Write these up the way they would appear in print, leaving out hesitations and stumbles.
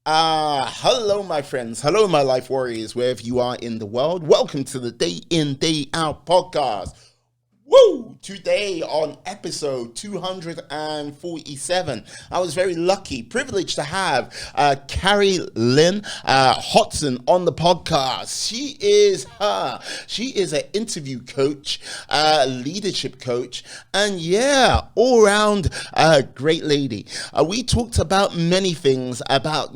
Hello, my friends. Hello, my life warriors, wherever you are in the world. Welcome to the Day In, Day Out podcast. Woo! Today on episode 247, I was very lucky, privileged to have Carrie-Lynn Hotson on the podcast. She is an interview coach, leadership coach, and all-round great lady. We talked about many things about,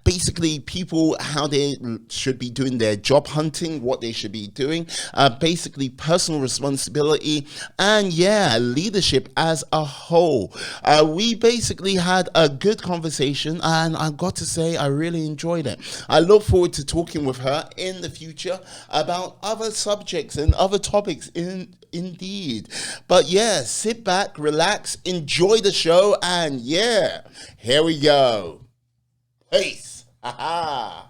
basically people, how they should be doing their job hunting, what they should be doing, basically personal responsibility, and leadership as a whole. We basically had a good conversation, and I got to say I really enjoyed it. I look forward to talking with her in the future about other subjects and other topics indeed. But sit back, relax, enjoy the show, and here we go. Peace. Oh.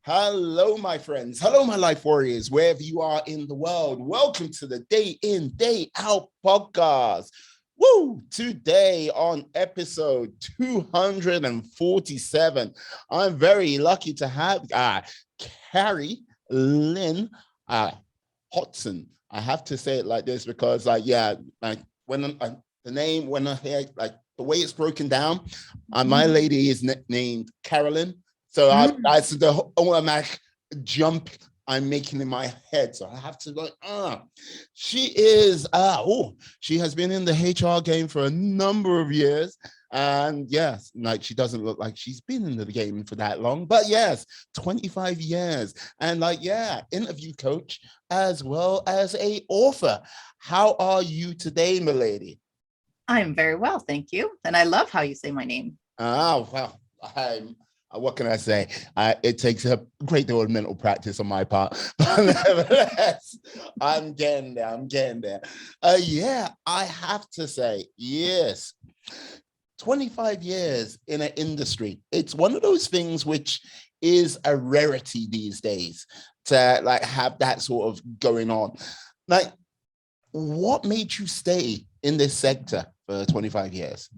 Hello, my friends. Hello, my life warriors, wherever you are in the world. Welcome to the Day In, Day Out podcast. Woo! Today on episode 247, I'm very lucky to have Carrie-Lynn Hotson. I have to say it like this because, when the name, when I hear the way it's broken down, my lady is named Carrie-Lynn. So that's the automatic jump I'm making in my head. So I have to she has been in the HR game for a number of years. And yes, she doesn't look like she's been in the game for that long, but yes, 25 years. And interview coach as well as a author. How are you today, my lady? I'm very well, thank you. And I love how you say my name. Well, what can I say? It takes a great deal of mental practice on my part, but nevertheless, I'm getting there. I have to say, yes, 25 years in an industry. It's one of those things which is a rarity these days to have that sort of going on. What made you stay in this sector for 25 years?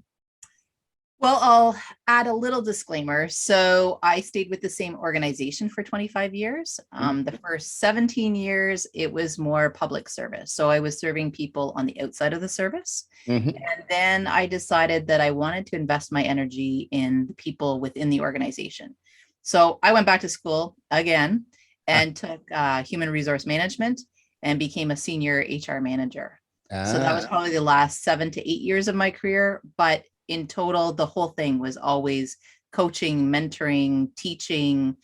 Well, I'll add a little disclaimer. So I stayed with the same organization for 25 years. The first 17 years, it was more public service. So I was serving people on the outside of the service. And then I decided that I wanted to invest my energy in the people within the organization. So I went back to school again and took human resource management and became a senior HR manager. So that was probably the last 7 to 8 years of my career. But in total, the whole thing was always coaching, mentoring, teaching,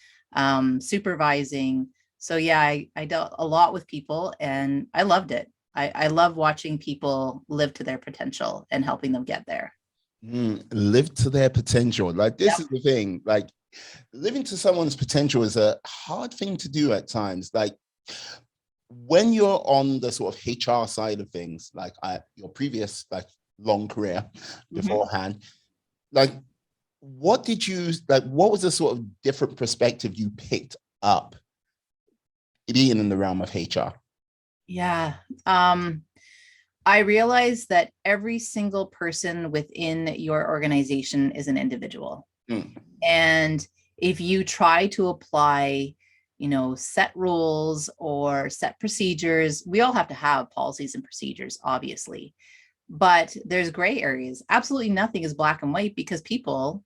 supervising. So I dealt a lot with people and I loved it. I love watching people live to their potential and helping them get there. Live to their potential. This is the thing, living to someone's potential is a hard thing to do at times. When you're on the sort of HR side of things, your previous long career beforehand, what was the sort of different perspective you picked up being in the realm of HR? I realized that every single person within your organization is an individual. And if you try to apply set rules or set procedures, we all have to have policies and procedures, obviously. But there's gray areas. Absolutely nothing is black and white because people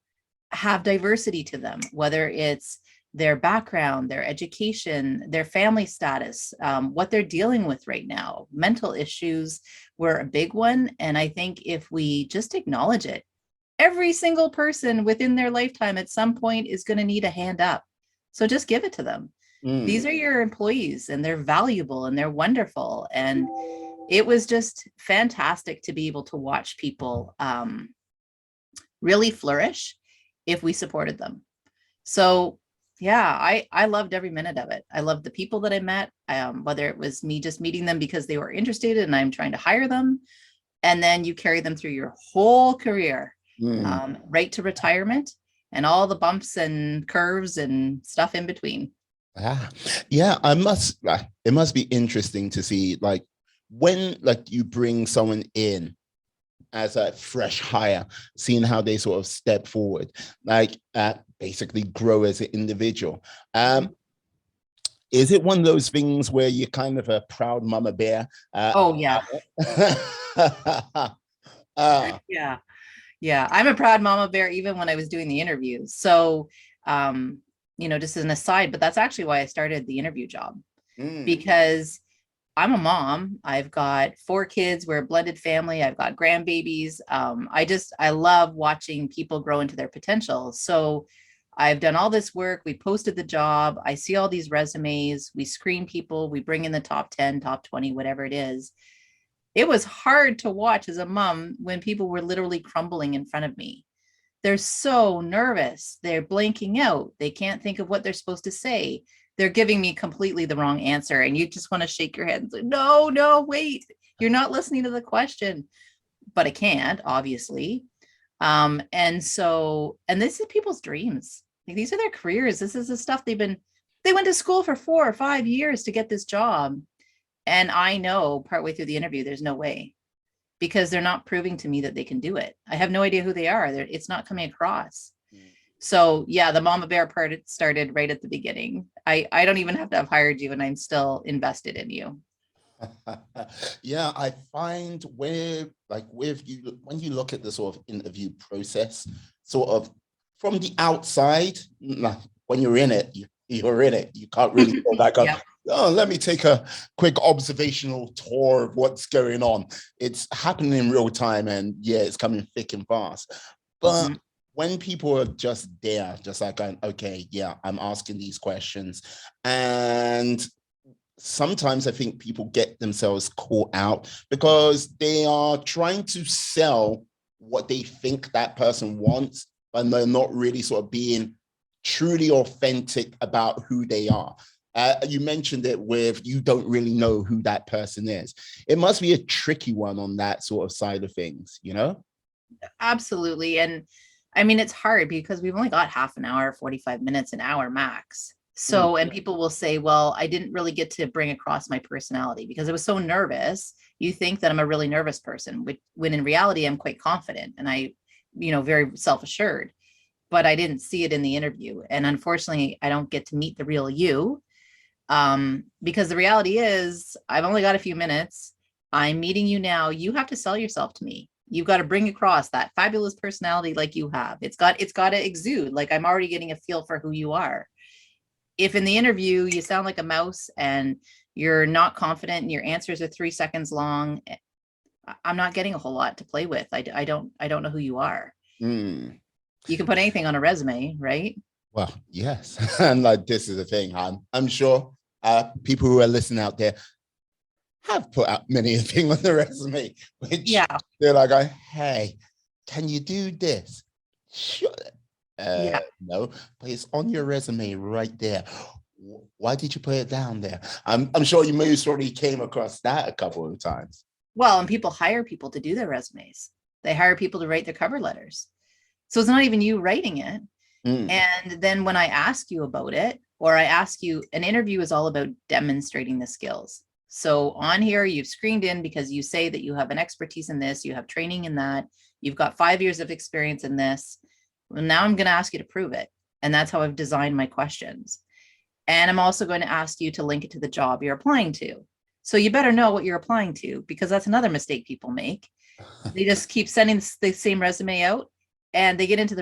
have diversity to them, whether it's their background, their education, their family status, what they're dealing with right now. Mental issues were a big one. And I think if we just acknowledge it, every single person within their lifetime at some point is going to need a hand up. So just give it to them. These are your employees and they're valuable and they're wonderful. And it was just fantastic to be able to watch people really flourish if we supported them. So I loved every minute of it. I loved the people that I met, whether it was me just meeting them because they were interested and I'm trying to hire them. And then you carry them through your whole career, right to retirement and all the bumps and curves and stuff in between. It must be interesting to see when you bring someone in as a fresh hire, seeing how they sort of step forward, like basically grow as an individual. Is it one of those things where you're kind of a proud mama bear? Oh yeah. Yeah. Yeah. I'm a proud mama bear even when I was doing the interviews. So, just as an aside, but that's actually why I started the interview job, because I'm a mom. I've got 4 kids. We're a blended family. I've got grandbabies. I love watching people grow into their potential. So I've done all this work. We posted the job. I see all these resumes. We screen people. We bring in the top 10, top 20, whatever it is. It was hard to watch as a mom when people were literally crumbling in front of me. They're so nervous. They're blanking out. They can't think of what they're supposed to say. They're giving me completely the wrong answer. And you just want to shake your head and say, no, wait, you're not listening to the question. But I can't, obviously. And this is people's dreams. Like, these are their careers. This is the stuff they went to school for 4 or 5 years to get this job. And I know partway through the interview, there's no way, because they're not proving to me that they can do it. I have no idea who they are. It's not coming across. So yeah, the mama bear part started right at the beginning. I don't even have to have hired you, and I'm still invested in you. Yeah, I find with you, when you look at the sort of interview process, sort of from the outside, when you're in it, you're in it. You can't really go back on. Yep. Oh, let me take a quick observational tour of what's going on. It's happening in real time, and yeah, it's coming thick and fast. But when people are just there, just like, okay, yeah, I'm asking these questions. And sometimes I think people get themselves caught out because they are trying to sell what they think that person wants, and they're not really sort of being truly authentic about who they are. You mentioned it with, you don't really know who that person is. It must be a tricky one on that sort of side of things, Absolutely. And I mean, it's hard because we've only got half an hour, 45 minutes, an hour max. So, and people will say, well, I didn't really get to bring across my personality because I was so nervous. You think that I'm a really nervous person, when in reality, I'm quite confident and I, very self-assured, but I didn't see it in the interview. And unfortunately, I don't get to meet the real you. Because the reality is, I've only got a few minutes. I'm meeting you now. You have to sell yourself to me. You've got to bring across that fabulous personality like you have. It's got to exude. Like, I'm already getting a feel for who you are. If in the interview you sound like a mouse and you're not confident and your answers are 3 seconds long, I'm not getting a whole lot to play with. I don't know who you are. You can put anything on a resume, right? Well, yes. And like, this is the thing. I'm sure people who are listening out there have put out many a thing on the resume, which they're like, hey, can you do this? Sure. No, but it's on your resume right there. Why did you put it down there? I'm sure you most probably came across that a couple of times. Well, and people hire people to do their resumes. They hire people to write their cover letters. So it's not even you writing it. And then when I ask you about it, or I ask you, an interview is all about demonstrating the skills. So on here, you've screened in because you say that you have an expertise in this, you have training in that, you've got 5 years of experience in this. Well, now I'm going to ask you to prove it. And that's how I've designed my questions. And I'm also going to ask you to link it to the job you're applying to. So you better know what you're applying to, because that's another mistake people make. They just keep sending the same resume out, and they get into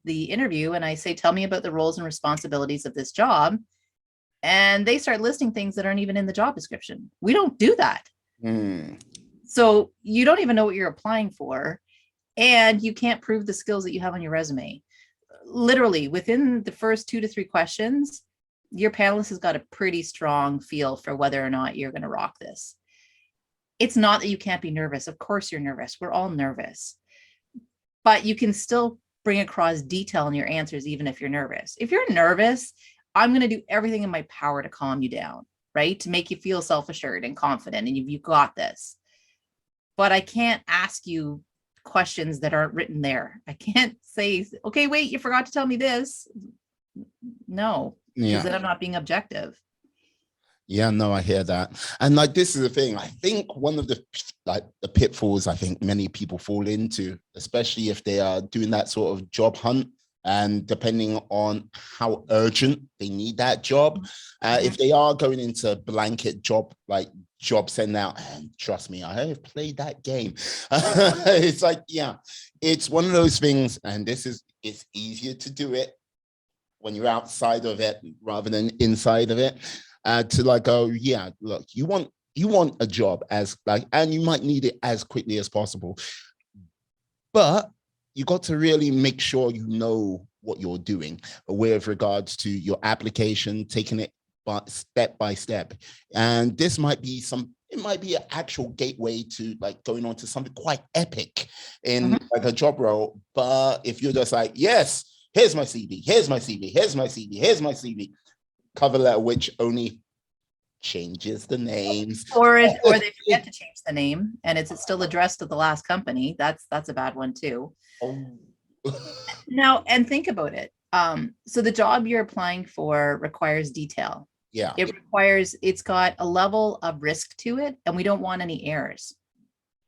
the interview and I say, tell me about the roles and responsibilities of this job. And they start listing things that aren't even in the job description. We don't do that. So you don't even know what you're applying for, and you can't prove the skills that you have on your resume. Literally within the first 2 to 3 questions, your panelist has got a pretty strong feel for whether or not you're going to rock this. It's not that you can't be nervous. Of course you're nervous. We're all nervous. But you can still bring across detail in your answers, even if you're nervous. If you're nervous, I'm going to do everything in my power to calm you down, right? To make you feel self-assured and confident, and you've got this. But I can't ask you questions that aren't written there. I can't say, okay, wait, you forgot to tell me this. No, because then I'm not being objective. Yeah, no, I hear that. And like, this is the thing. I think one of the pitfalls I think many people fall into, especially if they are doing that sort of job hunt, and depending on how urgent they need that job, if they are going into blanket job send out, and trust me, I have played that game. It's like, yeah, it's one of those things, and it's easier to do it when you're outside of it rather than inside of it, to like go, yeah, look, you want a job as like, and you might need it as quickly as possible, but you got to really make sure you know what you're doing with regards to your application, taking it step by step. And this might be it might be an actual gateway to like going on to something quite epic in like a job role. But if you're just like, yes, here's my CV, here's my CV, here's my CV, here's my CV, cover letter, which only changes the names. Or they forget to change the name and it's still addressed to the last company. That's a bad one too. Oh. Now, and think about it. So the job you're applying for requires detail. Yeah. It's got a level of risk to it, and we don't want any errors.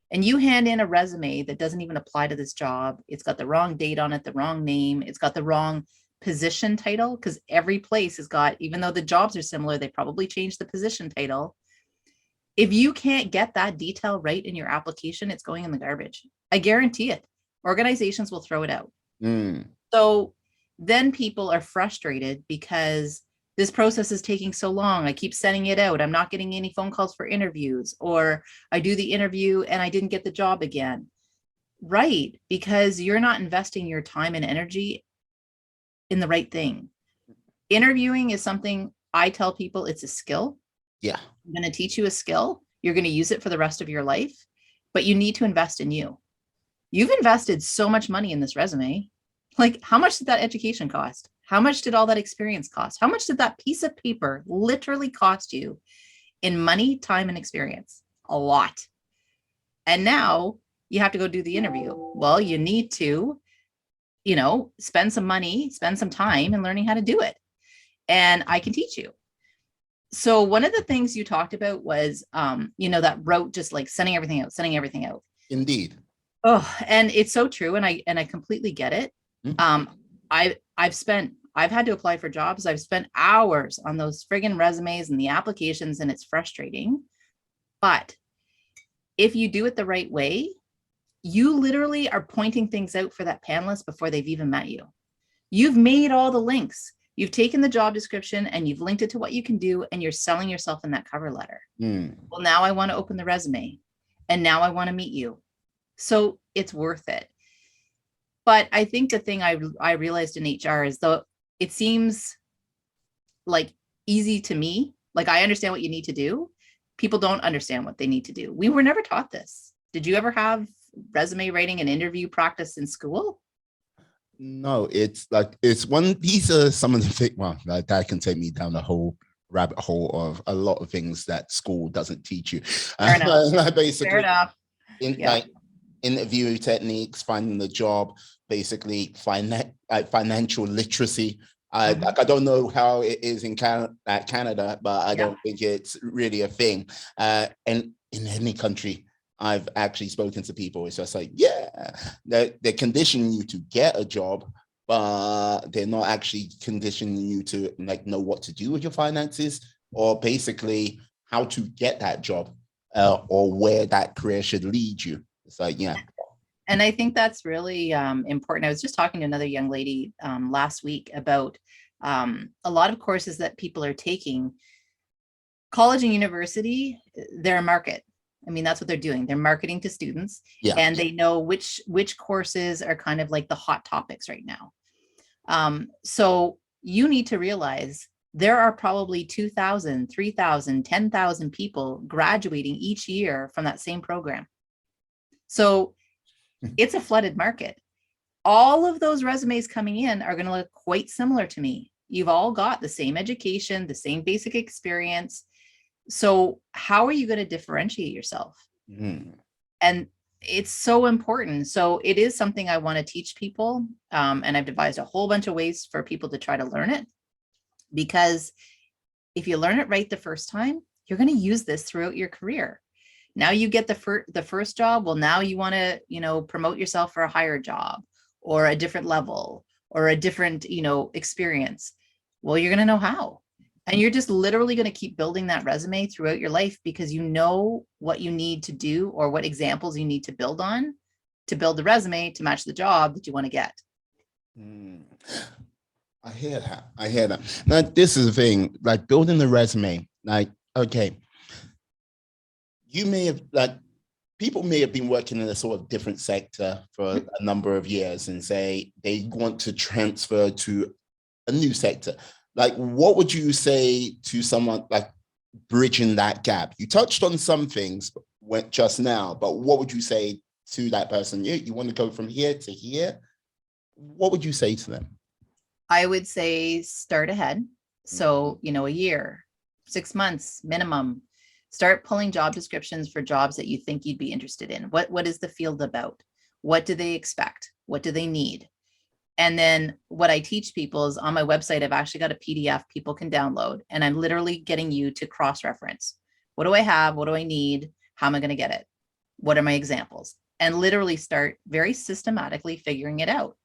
And you hand in a resume that doesn't even apply to this job. It's got the wrong date on it, the wrong name. It's got the wrong position title, because every place has got, even though the jobs are similar, they probably changed the position title. If you can't get that detail right in your application, it's going in the garbage. I guarantee it. Organizations will throw it out. So then people are frustrated because this process is taking so long. I keep sending it out. I'm not getting any phone calls for interviews, or I do the interview and I didn't get the job again. Right, because you're not investing your time and energy in the right thing. Interviewing is something I tell people, it's a skill. Yeah. I'm going to teach you a skill. You're going to use it for the rest of your life, but you need to invest in you. You've invested so much money in this resume. Like, how much did that education cost? How much did all that experience cost? How much did that piece of paper literally cost you in money, time, and experience? A lot. And now you have to go do the interview. Well, you need to, spend some money, spend some time in learning how to do it. And I can teach you. So one of the things you talked about was, that route, just like sending everything out. Indeed. Oh, and it's so true. And I completely get it. I've had to apply for jobs. I've spent hours on those friggin' resumes and the applications, and it's frustrating. But if you do it the right way, you literally are pointing things out for that panelist before they've even met you. You've made all the links. You've taken the job description and you've linked it to what you can do, and you're selling yourself in that cover letter. Well, now I want to open the resume, and now I want to meet you. So it's worth it. But I think the thing I realized in HR is, though it seems like easy to me, like I understand what you need to do, people don't understand what they need to do. We were never taught this. Did you ever have resume writing and interview practice in school? No, these are some of the things, well, that can take me down a whole rabbit hole of a lot of things that school doesn't teach you. Fair enough. Basically, Fair enough. Like interview techniques, finding the job, basically financial literacy. I don't know how it is in Canada, but I don't think it's really a thing. And in any country I've actually spoken to people, it's just like, they're conditioning you to get a job, but they're not actually conditioning you to like know what to do with your finances, or basically how to get that job, or where that career should lead you. It's like, And I think that's really important. I was just talking to another young lady last week about a lot of courses that people are taking. College and university, they're a market. I mean, that's what they're doing. They're marketing to students, and they know which courses are kind of like the hot topics right now. So you need to realize there are probably 2,000, 3,000, 10,000 people graduating each year from that same program. So it's a flooded market. All of those resumes coming in are going to look quite similar to me. You've all got the same education, the same basic experience. So how are you going to differentiate yourself? And it's so important. So it is something I want to teach people. And I've devised a whole bunch of ways for people to try to learn it, because if you learn it right the first time, you're going to use this throughout your career. Now you get the first job. Well, now you want to, promote yourself for a higher job or a different level or a different, experience. Well, you're going to know how. And you're just literally going to keep building that resume throughout your life because you know what you need to do or what examples you need to build on to build the resume to match the job that you want to get. I hear that. Now, this is the thing, like building the resume, like, okay, you may have, like, people may have been working in a sort of different sector for a number of years and say they want to transfer to a new sector. Like, what would you say to someone like bridging that gap? You touched on some things just now, but what would you say to that person? You want to go from here to here? What would you say to them? I would say start ahead. So, a year, 6 months minimum. Start pulling job descriptions for jobs that you think you'd be interested in. What is the field about? What do they expect? What do they need? And then what I teach people is on my website, I've actually got a PDF people can download, and I'm literally getting you to cross-reference. What do I have? What do I need? How am I going to get it? What are my examples? And literally start very systematically figuring it out.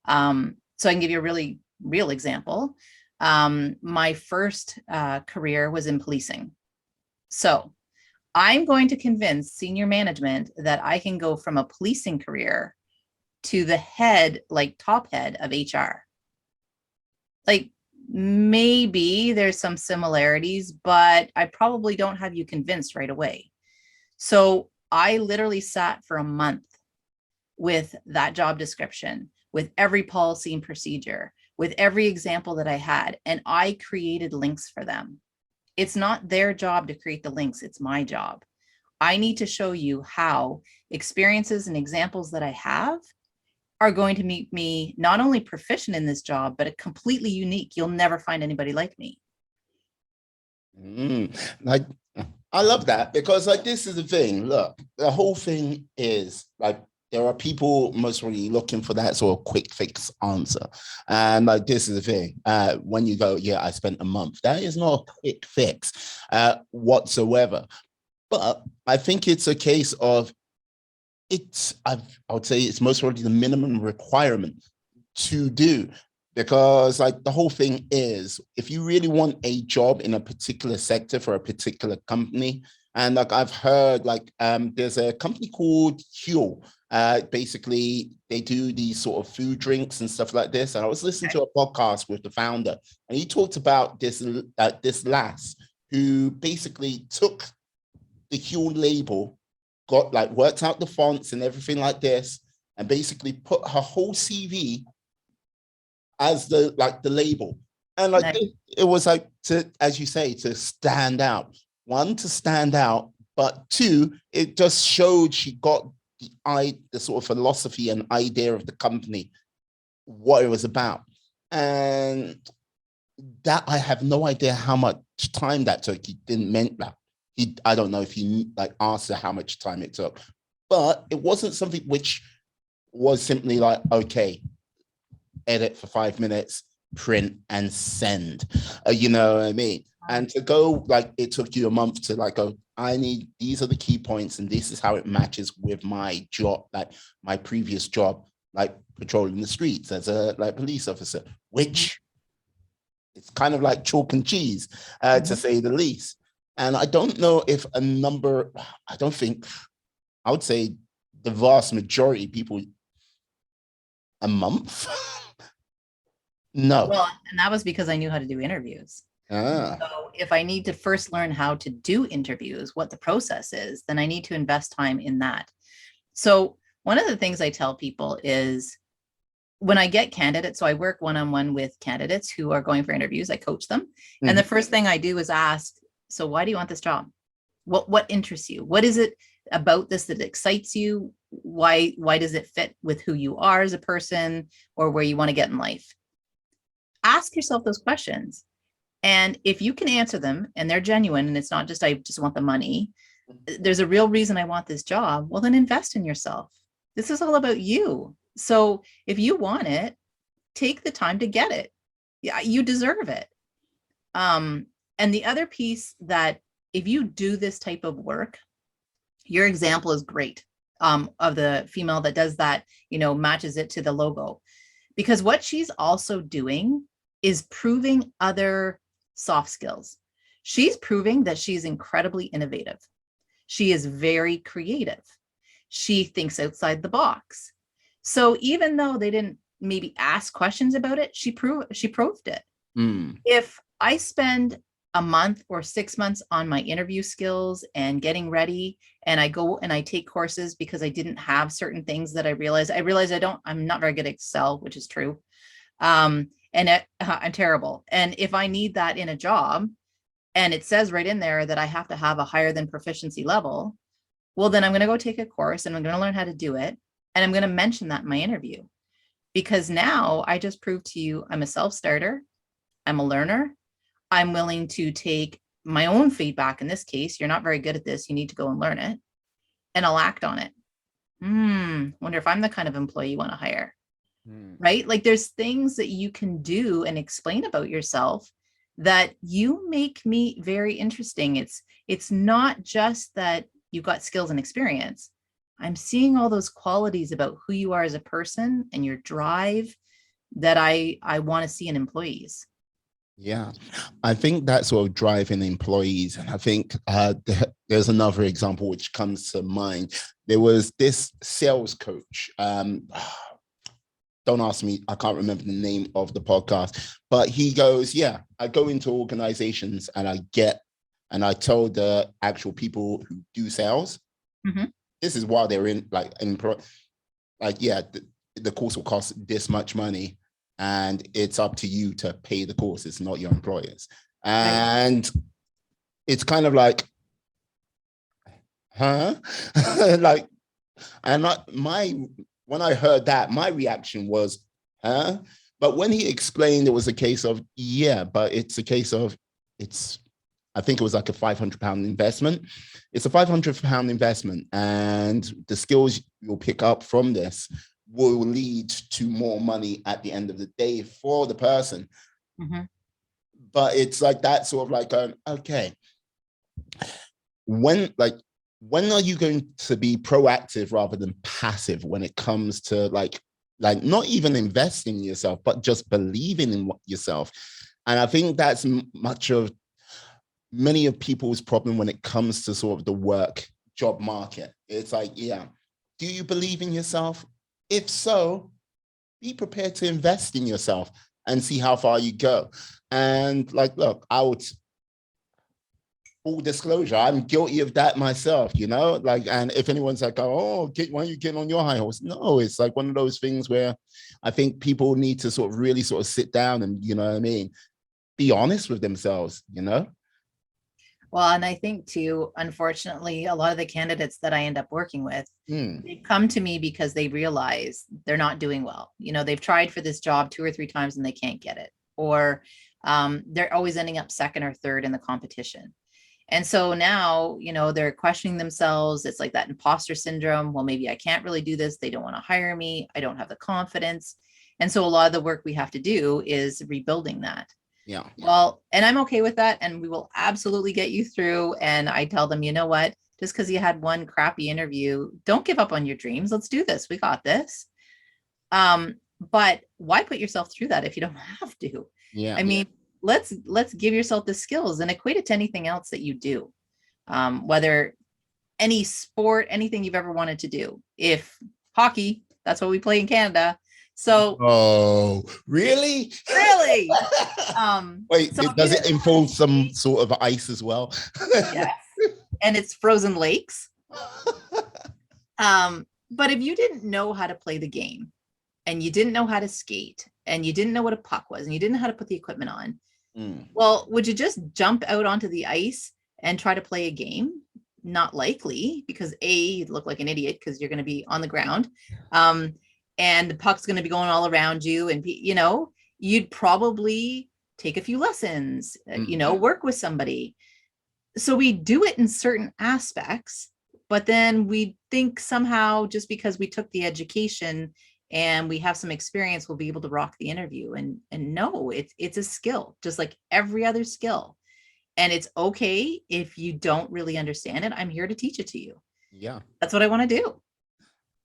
So I can give you a really real example. My first career was in policing. So I'm going to convince senior management that I can go from a policing career to the head, like top head of HR. Like maybe there's some similarities, but I probably don't have you convinced right away. So I literally sat for a month with that job description, with every policy and procedure, with every example that I had, and I created links for them. It's not their job to create the links, it's my job. I need to show you how experiences and examples that I have are going to make me not only proficient in this job, but a completely unique. You'll never find anybody like me. Like, I love that because like, this is the thing. Look, the whole thing is like, there are people mostly looking for that sort of quick fix answer. And like, this is the thing. When you go, yeah, I spent a month, that is not a quick fix whatsoever. But I think it's a case of I would say it's most probably the minimum requirement to do, because like the whole thing is, if you really want a job in a particular sector for a particular company, and like I've heard, like there's a company called Huel. Basically, they do these sort of food drinks and stuff like this. And I was listening to a podcast with the founder, and he talked about this lass who basically took the Huel label, got like worked out the fonts and everything like this, and basically put her whole CV as the label. And like it was like, to, as you say, to stand out. One, to stand out, but two, it just showed she got the sort of philosophy and idea of the company, what it was about. And that, I have no idea how much time that took. He didn't mean that. I don't know if he like asked her how much time it took, but it wasn't something which was simply like, okay, edit for 5 minutes, print and send. You know what I mean? And to go, like, it took you a month to like go, these are the key points and this is how it matches with my job, like my previous job, like patrolling the streets as a like police officer, which it's kind of like chalk and cheese, to say the least. And I don't know if I would say the vast majority of people, a month. No. Well, and that was because I knew how to do interviews. So if I need to first learn how to do interviews, what the process is, then I need to invest time in that. So one of the things I tell people is when I get candidates, so I work one-on-one with candidates who are going for interviews, I coach them. And the first thing I do is ask, so why do you want this job? What interests you? What is it about this that excites you? Why does it fit with who you are as a person or where you want to get in life? Ask yourself those questions. And if you can answer them and they're genuine and it's not just, I just want the money, there's a real reason I want this job, well, then invest in yourself. This is all about you. So if you want it, take the time to get it. Yeah, you deserve it. And the other piece that if you do this type of work, your example is great, of the female that does that, matches it to the logo, because what she's also doing is proving other soft skills. She's proving that she's incredibly innovative. She is very creative. She thinks outside the box. So even though they didn't maybe ask questions about it, she proved it. If I spend a month or 6 months on my interview skills and getting ready, and I go and I take courses because I didn't have certain things that I realized I'm not very good at Excel, which is true. I'm terrible. And if I need that in a job, and it says right in there that I have to have a higher than proficiency level, well, then I'm going to go take a course and I'm going to learn how to do it. And I'm going to mention that in my interview, because now I just proved to you I'm a self-starter. I'm a learner. I'm willing to take my own feedback. In this case, you're not very good at this. You need to go and learn it, and I'll act on it. Wonder if I'm the kind of employee you want to hire, right? Like there's things that you can do and explain about yourself that you make me very interesting. It's not just that you've got skills and experience. I'm seeing all those qualities about who you are as a person and your drive that I want to see in employees. Yeah, I think that's sort of driving employees. And I think there's another example which comes to mind. There was this sales coach. Don't ask me, I can't remember the name of the podcast, but he goes, yeah, I go into organizations and I tell the actual people who do sales, this is why they're in, the course will cost this much money. And it's up to you to pay the course. It's not your employers. And it's kind of like, huh? When I heard that, my reaction was, huh? But when he explained, it was a case of, yeah, but it's a case of, I think it was like a £500 investment. It's a £500 investment. And the skills you'll pick up from this will lead to more money at the end of the day for the person. But it's like that sort of like, okay, when are you going to be proactive rather than passive when it comes to like not even investing in yourself, but just believing in yourself? And I think that's many of people's problem when it comes to sort of the job market. It's like, yeah, do you believe in yourself? If so, be prepared to invest in yourself and see how far you go. And like, look, full disclosure, I'm guilty of that myself, and if anyone's like, oh, why are you getting on your high horse? No, it's like one of those things where I think people need to sort of really sort of sit down and, be honest with themselves, Well, and I think too, unfortunately, a lot of the candidates that I end up working with, they come to me because they realize they're not doing well. They've tried for this job 2 or 3 times and they can't get it, or they're always ending up second or third in the competition. And so now, they're questioning themselves. It's like that imposter syndrome. Well, maybe I can't really do this. They don't want to hire me. I don't have the confidence. And so a lot of the work we have to do is rebuilding that. Yeah. Well, and I'm okay with that. And we will absolutely get you through. And I tell them, you know what, just because you had one crappy interview, don't give up on your dreams. Let's do this. We got this. But why put yourself through that if you don't have to? Yeah. I mean, let's give yourself the skills and equate it to anything else that you do. Whether any sport, anything you've ever wanted to do. If hockey, that's what we play in Canada. So, oh, really? Really? Wait, so does it involve some sort of ice as well? Yes, and it's frozen lakes. But if you didn't know how to play the game, and you didn't know how to skate, and you didn't know what a puck was, and you didn't know how to put the equipment on, well, would you just jump out onto the ice and try to play a game? Not likely, because you'd look like an idiot because you're going to be on the ground. And the puck's going to be going all around you. And, you'd probably take a few lessons, work with somebody. So we do it in certain aspects, but then we think somehow just because we took the education and we have some experience, we'll be able to rock the interview. And no, it's a skill, just like every other skill. And it's okay if you don't really understand it. I'm here to teach it to you. Yeah. That's what I want to do.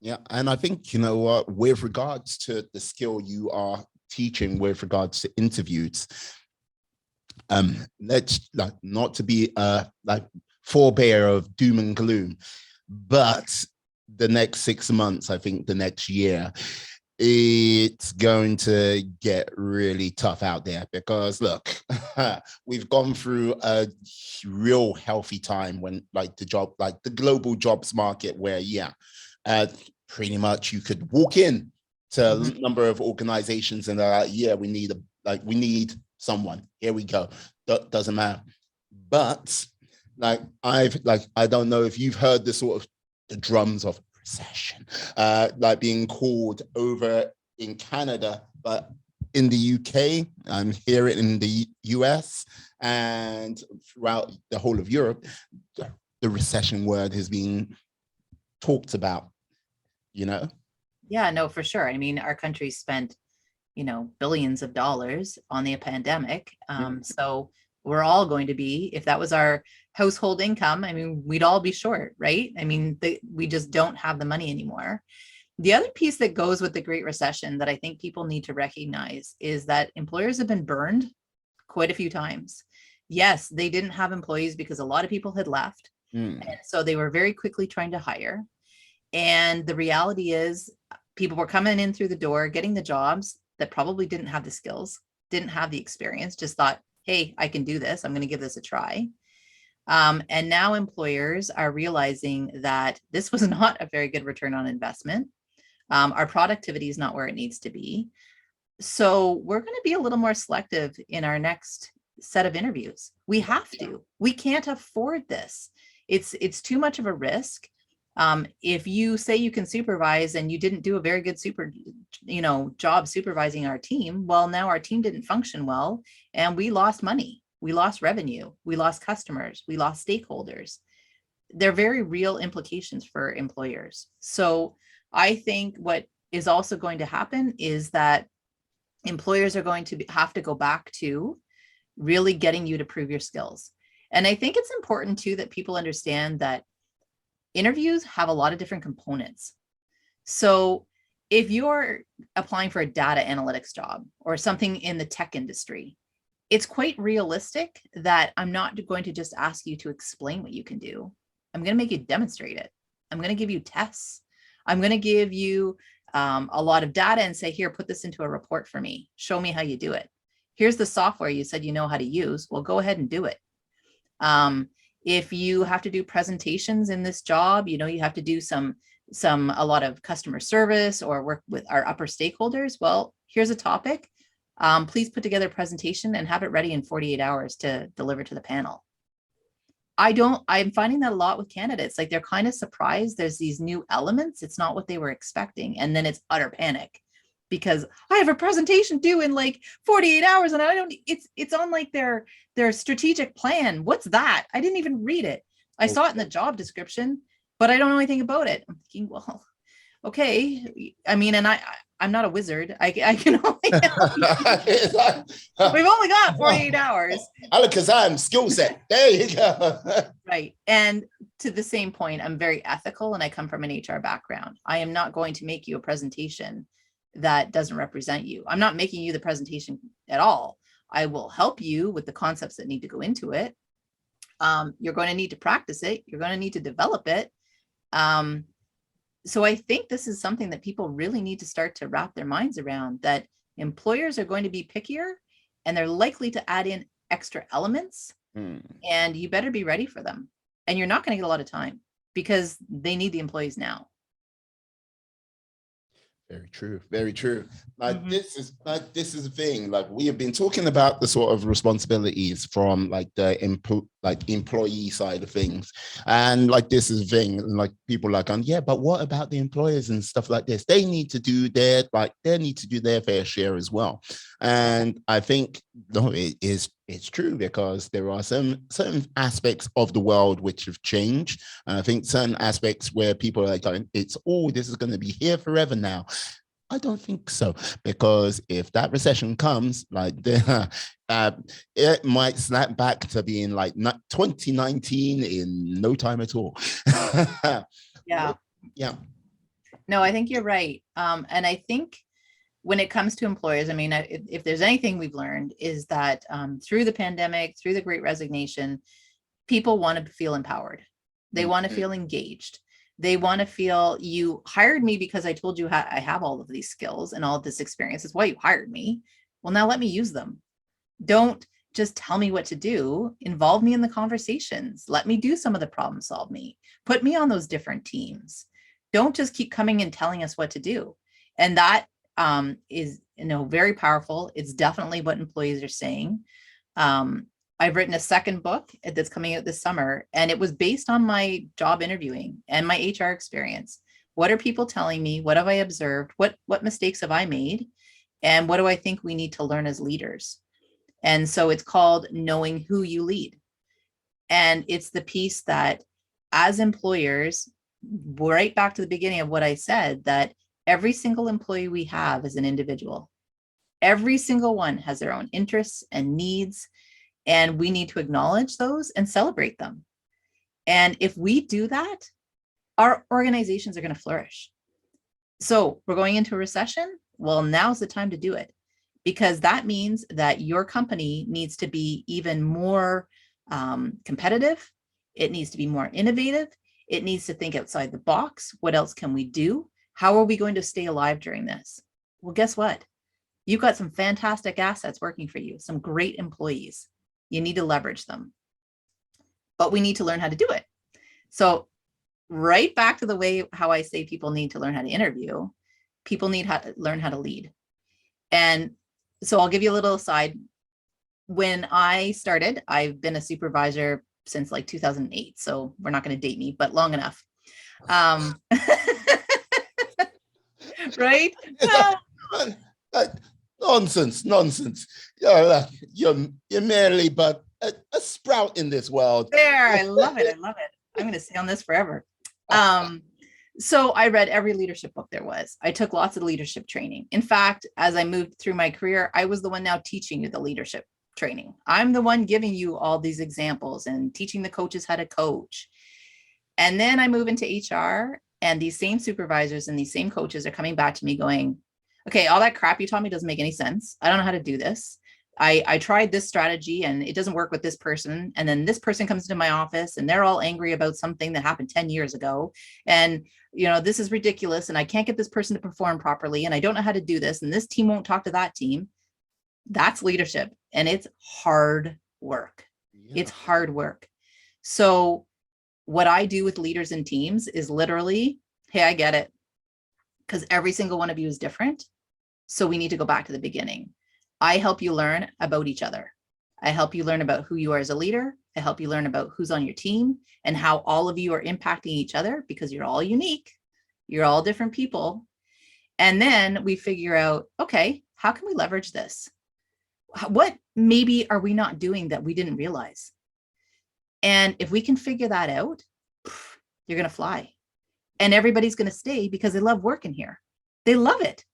Yeah. And I think, you know what, with regards to the skill you are teaching with regards to interviews, let's like not to be like forebear of doom and gloom, but the next 6 months, I think the next year, it's going to get really tough out there because look, we've gone through a real healthy time when like the global jobs market where pretty much you could walk in to a number of organizations and they're like, yeah, we need someone, here we go. Doesn't matter. But I don't know if you've heard the sort of the drums of recession, like being called over in Canada, but in the UK, I'm here in the US and throughout the whole of Europe, the recession word has been talked about, you know? Yeah, no, for sure. I mean, our country spent, billions of dollars on the pandemic. So we're all going to be, if that was our household income, I mean, we'd all be short, right? I mean, we just don't have the money anymore. The other piece that goes with the Great Recession that I think people need to recognize is that employers have been burned quite a few times. Yes, they didn't have employees because a lot of people had left. And so they were very quickly trying to hire. And the reality is people were coming in through the door, getting the jobs that probably didn't have the skills, didn't have the experience, just thought, hey, I can do this. I'm going to give this a try. And now employers are realizing that this was not a very good return on investment. Our productivity is not where it needs to be. So we're going to be a little more selective in our next set of interviews. We have to. We can't afford this. It's too much of a risk. If you say you can supervise and you didn't do a very good job supervising our team, well, now our team didn't function well and we lost money, we lost revenue, we lost customers, we lost stakeholders. They're very real implications for employers. So I think what is also going to happen is that employers are going to have to go back to really getting you to prove your skills. And I think it's important too that people understand that interviews have a lot of different components. So if you're applying for a data analytics job or something in the tech industry, it's quite realistic that I'm not going to just ask you to explain what you can do. I'm going to make you demonstrate it. I'm going to give you tests. I'm going to give you a lot of data and say, here, put this into a report for me. Show me how you do it. Here's the software you said you know how to use. Well, go ahead and do it. If you have to do presentations in this job, you have to do a lot of customer service or work with our upper stakeholders. Well, here's a topic. Please put together a presentation and have it ready in 48 hours to deliver to the panel. I'm finding that a lot with candidates, like they're kind of surprised there's these new elements. It's not what they were expecting. And then it's utter panic because I have a presentation due in like 48 hours and it's on like their strategic plan. What's that? I didn't even read it. I saw it in the job description, but I don't know anything about it. I'm thinking, well, okay. I mean, and I'm not a wizard. I can only we've only got 48 hours. Alakazam skill set. There you go. Right. And to the same point, I'm very ethical and I come from an HR background. I am not going to make you a presentation that doesn't represent you. I'm not making you the presentation at all. I will help you with the concepts that need to go into it. You're going to need to practice it. You're going to need to develop it. So I think this is something that people really need to start to wrap their minds around, that employers are going to be pickier and they're likely to add in extra elements and you better be ready for them. And you're not going to get a lot of time because they need the employees now. Very true. Very true. This is the thing. Like we have been talking about the sort of responsibilities from like the employee side of things, and like this is the thing. And like people are like, yeah, but what about the employers and stuff like this? They need to do their fair share as well. And I think it's true because there are certain aspects of the world which have changed, and I think certain aspects where people are like, this is going to be here forever now. I don't think so, because if that recession comes, like it might snap back to being like 2019 in no time at all. Yeah. Yeah. No, I think you're right. And I think when it comes to employers, I mean, if there's anything we've learned is that through the pandemic, through the Great Resignation, people want to feel empowered. They want to feel engaged. They want to feel you hired me because I told you I have all of these skills and all of this experience. It's why you hired me. Well, now let me use them. Don't just tell me what to do. Involve me in the conversations. Let me do some of the problem solve me. Put me on those different teams. Don't just keep coming and telling us what to do. And that is, very powerful. It's definitely what employees are saying. I've written a second book that's coming out this summer, and it was based on my job interviewing and my HR experience. What are people telling me? What have I observed? What mistakes have I made? And what do I think we need to learn as leaders? And so it's called Knowing Who You Lead. And it's the piece that as employers, right back to the beginning of what I said, that every single employee we have is an individual. Every single one has their own interests and needs, and we need to acknowledge those and celebrate them. And if we do that, our organizations are going to flourish. So we're going into a recession. Well, now's the time to do it, because that means that your company needs to be even more competitive. It needs to be more innovative. It needs to think outside the box. What else can we do? How are we going to stay alive during this? Well, guess what? You've got some fantastic assets working for you, some great employees. You need to leverage them, but we need to learn how to do it. So right back to the way how I say people need to learn how to interview, people need to learn how to lead. And so I'll give you a little aside. When I started, I've been a supervisor since like 2008. So we're not going to date me, but long enough. Right? Nonsense. You're merely but a sprout in this world. There, I love it. I'm going to stay on this forever. So I read every leadership book there was. I took lots of leadership training. In fact, as I moved through my career, I was the one now teaching you the leadership training. I'm the one giving you all these examples and teaching the coaches how to coach. And then I move into HR, and these same supervisors and these same coaches are coming back to me going, okay, all that crap you taught me doesn't make any sense. I don't know how to do this. I tried this strategy and it doesn't work with this person. And then this person comes into my office and they're all angry about something that happened 10 years ago. And, this is ridiculous. And I can't get this person to perform properly. And I don't know how to do this. And this team won't talk to that team. That's leadership. And it's hard work. Yeah. It's hard work. So what I do with leaders and teams is literally, hey, I get it. Because every single one of you is different. So we need to go back to the beginning. I help you learn about each other. I help you learn about who you are as a leader. I help you learn about who's on your team and how all of you are impacting each other, because you're all unique. You're all different people. And then we figure out, okay, how can we leverage this? What maybe are we not doing that we didn't realize? And if we can figure that out, you're going to fly. And everybody's going to stay because they love working here. They love it.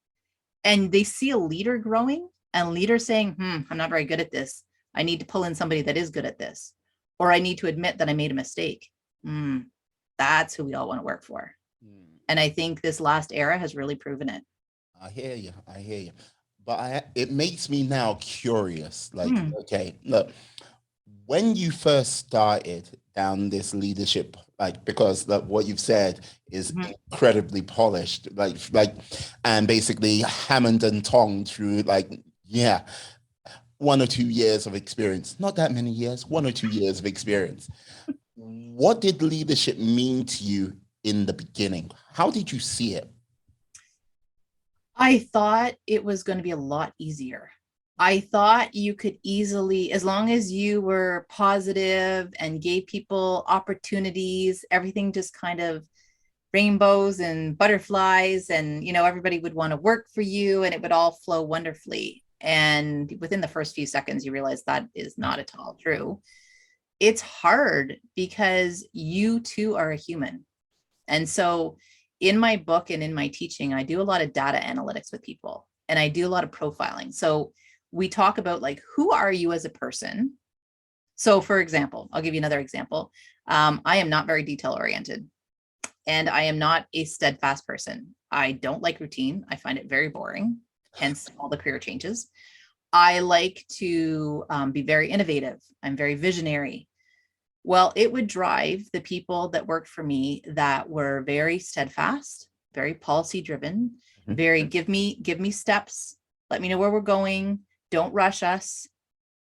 And they see a leader growing and leader saying, I'm not very good at this. I need to pull in somebody that is good at this. Or I need to admit that I made a mistake. That's who we all want to work for. And I think this last era has really proven it. I hear you. But it makes me now curious. Like, okay, look, when you first started down this leadership, because what you've said is incredibly polished, and basically hammered and tongued through 1 or 2 years of experience, not that many years, 1 or 2 years of experience. What did leadership mean to you in the beginning? How did you see it? I thought it was going to be a lot easier. I thought you could easily, as long as you were positive and gave people opportunities, everything just kind of rainbows and butterflies, and everybody would want to work for you and it would all flow wonderfully. And within the first few seconds, you realize that is not at all true. It's hard because you too are a human. And so in my book and in my teaching, I do a lot of data analytics with people and I do a lot of profiling. So we talk about like, who are you as a person? So for example, I'll give you another example. I am not very detail oriented, and I am not a steadfast person. I don't like routine. I find it very boring, hence all the career changes. I like to be very innovative. I'm very visionary. Well, it would drive the people that worked for me that were very steadfast, very policy driven, very give me steps, let me know where we're going, don't rush us.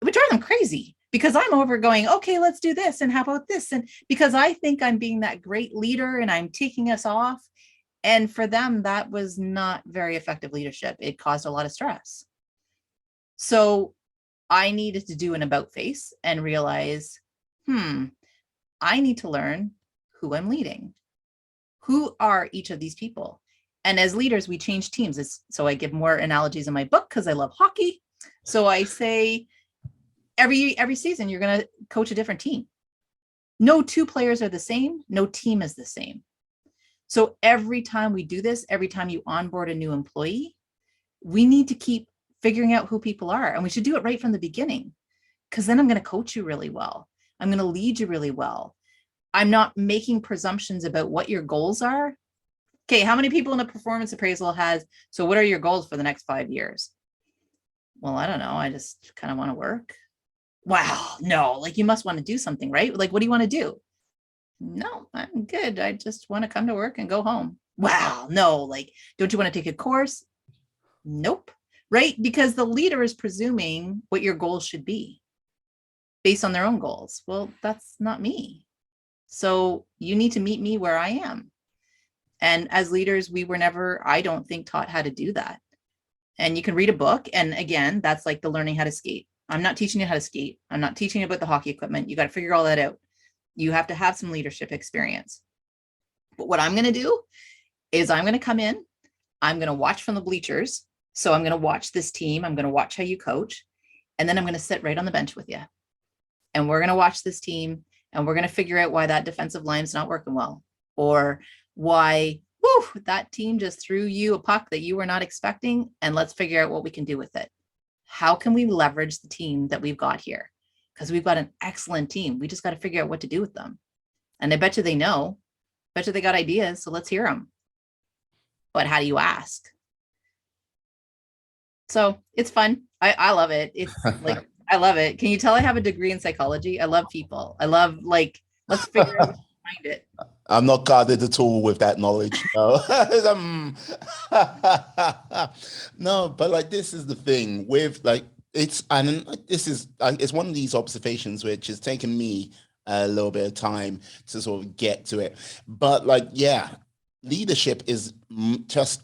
It would drive them crazy because I'm over going, okay, let's do this. And how about this? And because I think I'm being that great leader and I'm taking us off. And for them, that was not very effective leadership. It caused a lot of stress. So I needed to do an about face and realize, I need to learn who I'm leading. Who are each of these people? And as leaders, we change teams. So I give more analogies in my book because I love hockey. So I say every season, you're going to coach a different team. No two players are the same. No team is the same. So every time we do this, every time you onboard a new employee, we need to keep figuring out who people are. And we should do it right from the beginning, because then I'm going to coach you really well. I'm going to lead you really well. I'm not making presumptions about what your goals are. Okay, how many people in a performance appraisal has, so what are your goals for the next 5 years? Well, I don't know. I just kind of want to work. Wow, no, like you must want to do something, right? Like, what do you want to do? No, I'm good. I just want to come to work and go home. Wow, no, like, don't you want to take a course? Nope, right? Because the leader is presuming what your goals should be based on their own goals. Well, that's not me. So you need to meet me where I am. And as leaders, we were never, I don't think, taught how to do that. And you can read a book. And again, that's like the learning how to skate. I'm not teaching you how to skate. I'm not teaching you about the hockey equipment. You got to figure all that out. You have to have some leadership experience. But what I'm going to do is I'm going to come in, I'm going to watch from the bleachers. So I'm going to watch this team. I'm going to watch how you coach. And then I'm going to sit right on the bench with you. And we're going to watch this team, and we're going to figure out why that defensive line is not working well, or why that team just threw you a puck that you were not expecting. And let's figure out what we can do with it. How can we leverage the team that we've got here? Because we've got an excellent team. We just got to figure out what to do with them. And I bet you they know. Bet you they got ideas. So let's hear them. But how do you ask? So it's fun. I love it. It's like, I love it. Can you tell I have a degree in psychology? I love people. I love, like, let's figure out behind it. I'm not guarded at all with that knowledge. No. No, but like, this is the thing with like, it's one of these observations which has taken me a little bit of time to sort of get to it. But like, yeah, leadership is just,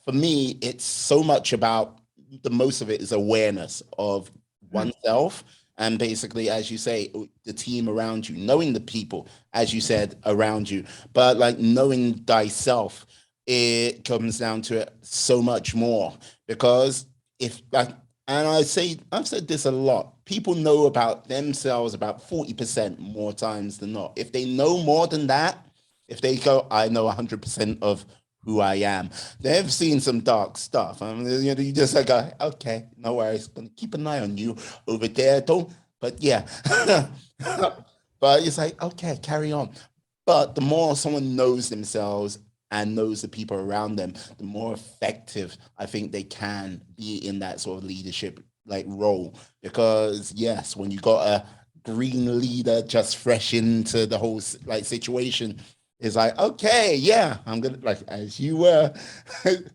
for me, it's so much about, the most of it is awareness of oneself. And basically, as you say, the team around you, knowing the people, as you said, around you, but like knowing thyself, it comes down to it so much more. Because and I've said this a lot, people know about themselves about 40% more times than not. If they know more than that, if they go, I know 100% of who I am, they've seen some dark stuff. I mean, you just like, okay, no worries, gonna keep an eye on you over there. But yeah, but it's like, okay, carry on. But the more someone knows themselves and knows the people around them, the more effective I think they can be in that sort of leadership like role. Because yes, when you got a green leader just fresh into the whole like situation, it's like, okay, yeah, I'm gonna, like, as you were,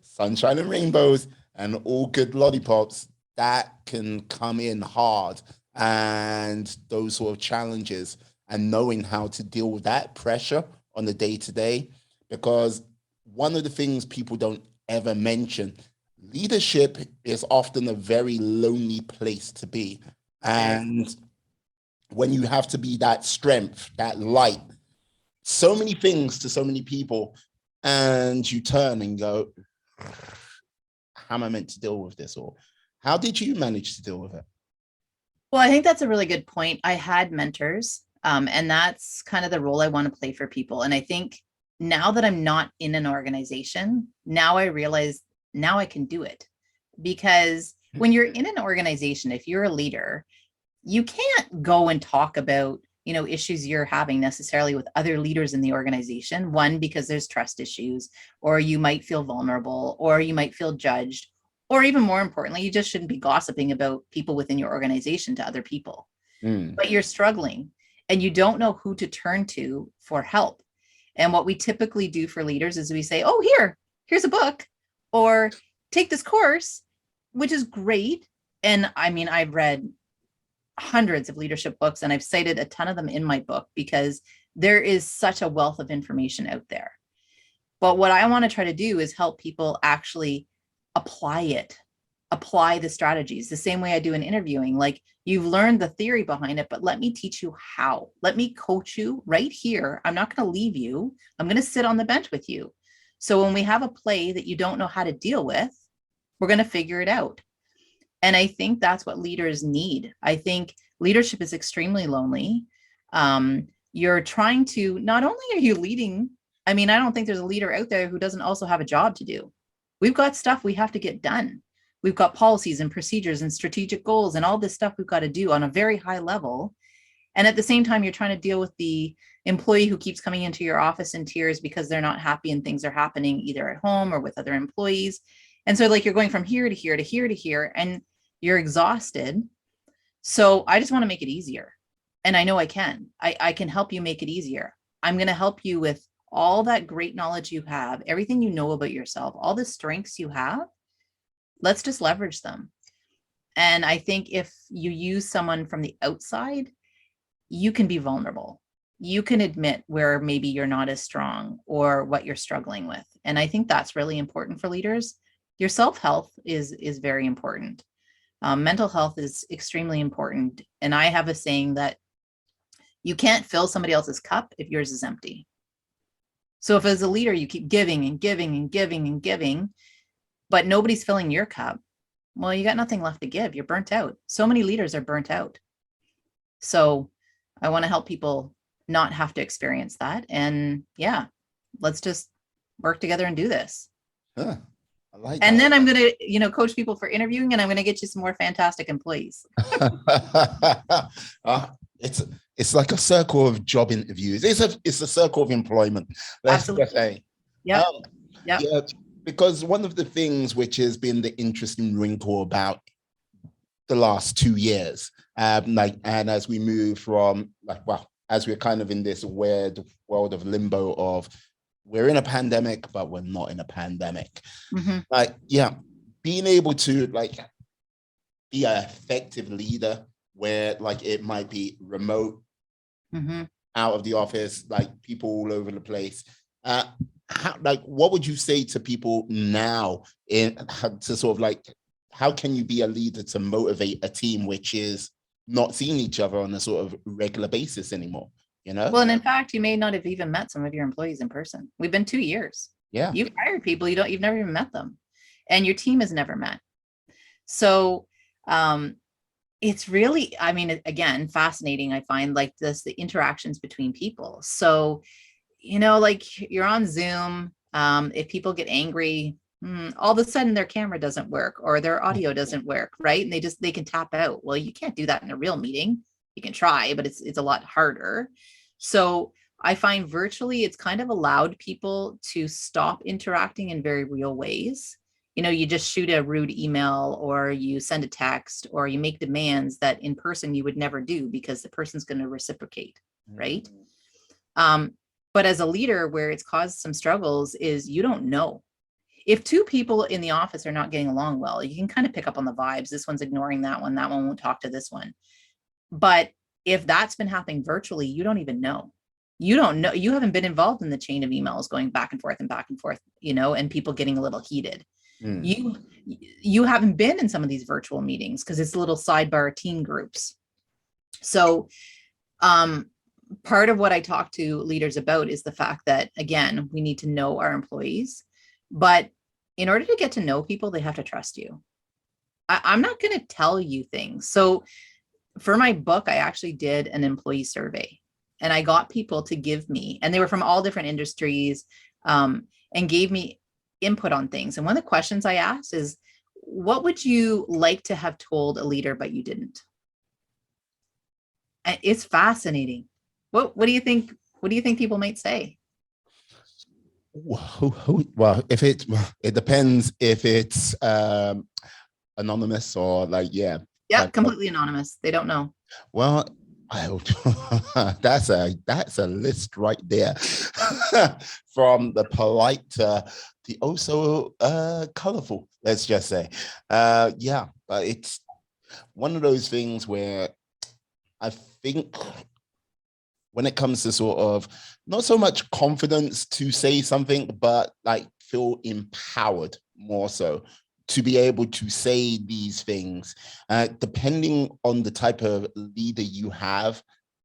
sunshine and rainbows and all good lollipops, that can come in hard. And those sort of challenges, and knowing how to deal with that pressure on the day to day. Because one of the things people don't ever mention, leadership is often a very lonely place to be. And when you have to be that strength, that light, so many things to so many people, and you turn and go, how am I meant to deal with this? Or how did you manage to deal with it? Well, I think that's a really good point. I had mentors, and that's kind of the role I want to play for people. And I think now that I'm not in an organization, now I realize now I can do it, because When you're in an organization, if you're a leader, you can't go and talk about, issues you're having necessarily with other leaders in the organization. One, because there's trust issues, or you might feel vulnerable, or you might feel judged, or even more importantly, you just shouldn't be gossiping about people within your organization to other people. But you're struggling and you don't know who to turn to for help. And what we typically do for leaders is we say, oh, here's a book, or take this course, which is great. And I mean, I've read hundreds of leadership books and I've cited a ton of them in my book because there is such a wealth of information out there. But what I want to try to do is help people actually apply the strategies the same way I do in interviewing. Like, you've learned the theory behind it, but let me teach you how. Let me coach you right here. I'm not going to leave you. I'm going to sit on the bench with you. So when we have a play that you don't know how to deal with, we're going to figure it out. And I think that's what leaders need. I think leadership is extremely lonely. You're trying to, not only are you leading, I mean, I don't think there's a leader out there who doesn't also have a job to do. We've got stuff we have to get done. We've got policies and procedures and strategic goals and all this stuff we've got to do on a very high level. And at the same time, you're trying to deal with the employee who keeps coming into your office in tears because they're not happy and things are happening either at home or with other employees. And so, like, you're going from here to here to here to here and you're exhausted. So I just want to make it easier. And I know I can. I can help you make it easier. I'm going to help you with all that great knowledge you have, everything you know about yourself, all the strengths you have. Let's just leverage them. And I think if you use someone from the outside, you can be vulnerable. You can admit where maybe you're not as strong or what you're struggling with. And I think that's really important for leaders. Your self-health is very important. Mental health is extremely important. And I have a saying that you can't fill somebody else's cup if yours is empty. So if as a leader, you keep giving and giving and giving and giving, but nobody's filling your cup, well, you got nothing left to give. You're burnt out. So many leaders are burnt out. So I want to help people not have to experience that. And yeah, let's just work together and do this. Huh. I like and that. then I'm going to, coach people for interviewing, and I'm going to get you some more fantastic employees. It's like a circle of job interviews. It's a circle of employment. Let's say. Yeah. Yeah. Because one of the things which has been the interesting wrinkle about the last 2 years, and as we move from as we're kind of in this weird world of limbo of we're in a pandemic, but we're not in a pandemic. Mm-hmm. Being able to be an effective leader where it might be remote, mm-hmm. out of the office, people all over the place. What would you say to people now how can you be a leader to motivate a team which is not seeing each other on a sort of regular basis anymore? Well, and in fact, you may not have even met some of your employees in person. We've been 2 years. Yeah. You've hired people you've never even met them, and your team has never met. So it's really, again, fascinating. I find the interactions between people. So, you're on Zoom. If people get angry, all of a sudden their camera doesn't work or their audio doesn't work, right? And they can tap out. Well, you can't do that in a real meeting. You can try, but it's a lot harder. So I find virtually it's kind of allowed people to stop interacting in very real ways. You just shoot a rude email or you send a text or you make demands that in person you would never do because the person's going to reciprocate, right? But as a leader, where it's caused some struggles is you don't know. If two people in the office are not getting along well, you can kind of pick up on the vibes. This one's ignoring that one won't talk to this one. But if that's been happening virtually, you don't even know. You don't know. You haven't been involved in the chain of emails going back and forth, and people getting a little heated. You haven't been in some of these virtual meetings because it's little sidebar team groups. So part of what I talk to leaders about is the fact that, again, we need to know our employees, but in order to get to know people, they have to trust you. I'm not going to tell you things. So for my book, I actually did an employee survey and I got people to give me, and they were from all different industries, and gave me input on things. And one of the questions I asked is, what would you like to have told a leader, but you didn't? It's fascinating. What do you think? What do you think people might say? Well, it depends if it's anonymous or like, yeah. Yeah, completely anonymous. They don't know. Well, that's a list right there. From the polite to the also colorful, let's just say. Yeah, but it's one of those things where I think when it comes to sort of not so much confidence to say something, but like feel empowered more so to be able to say these things, depending on the type of leader you have,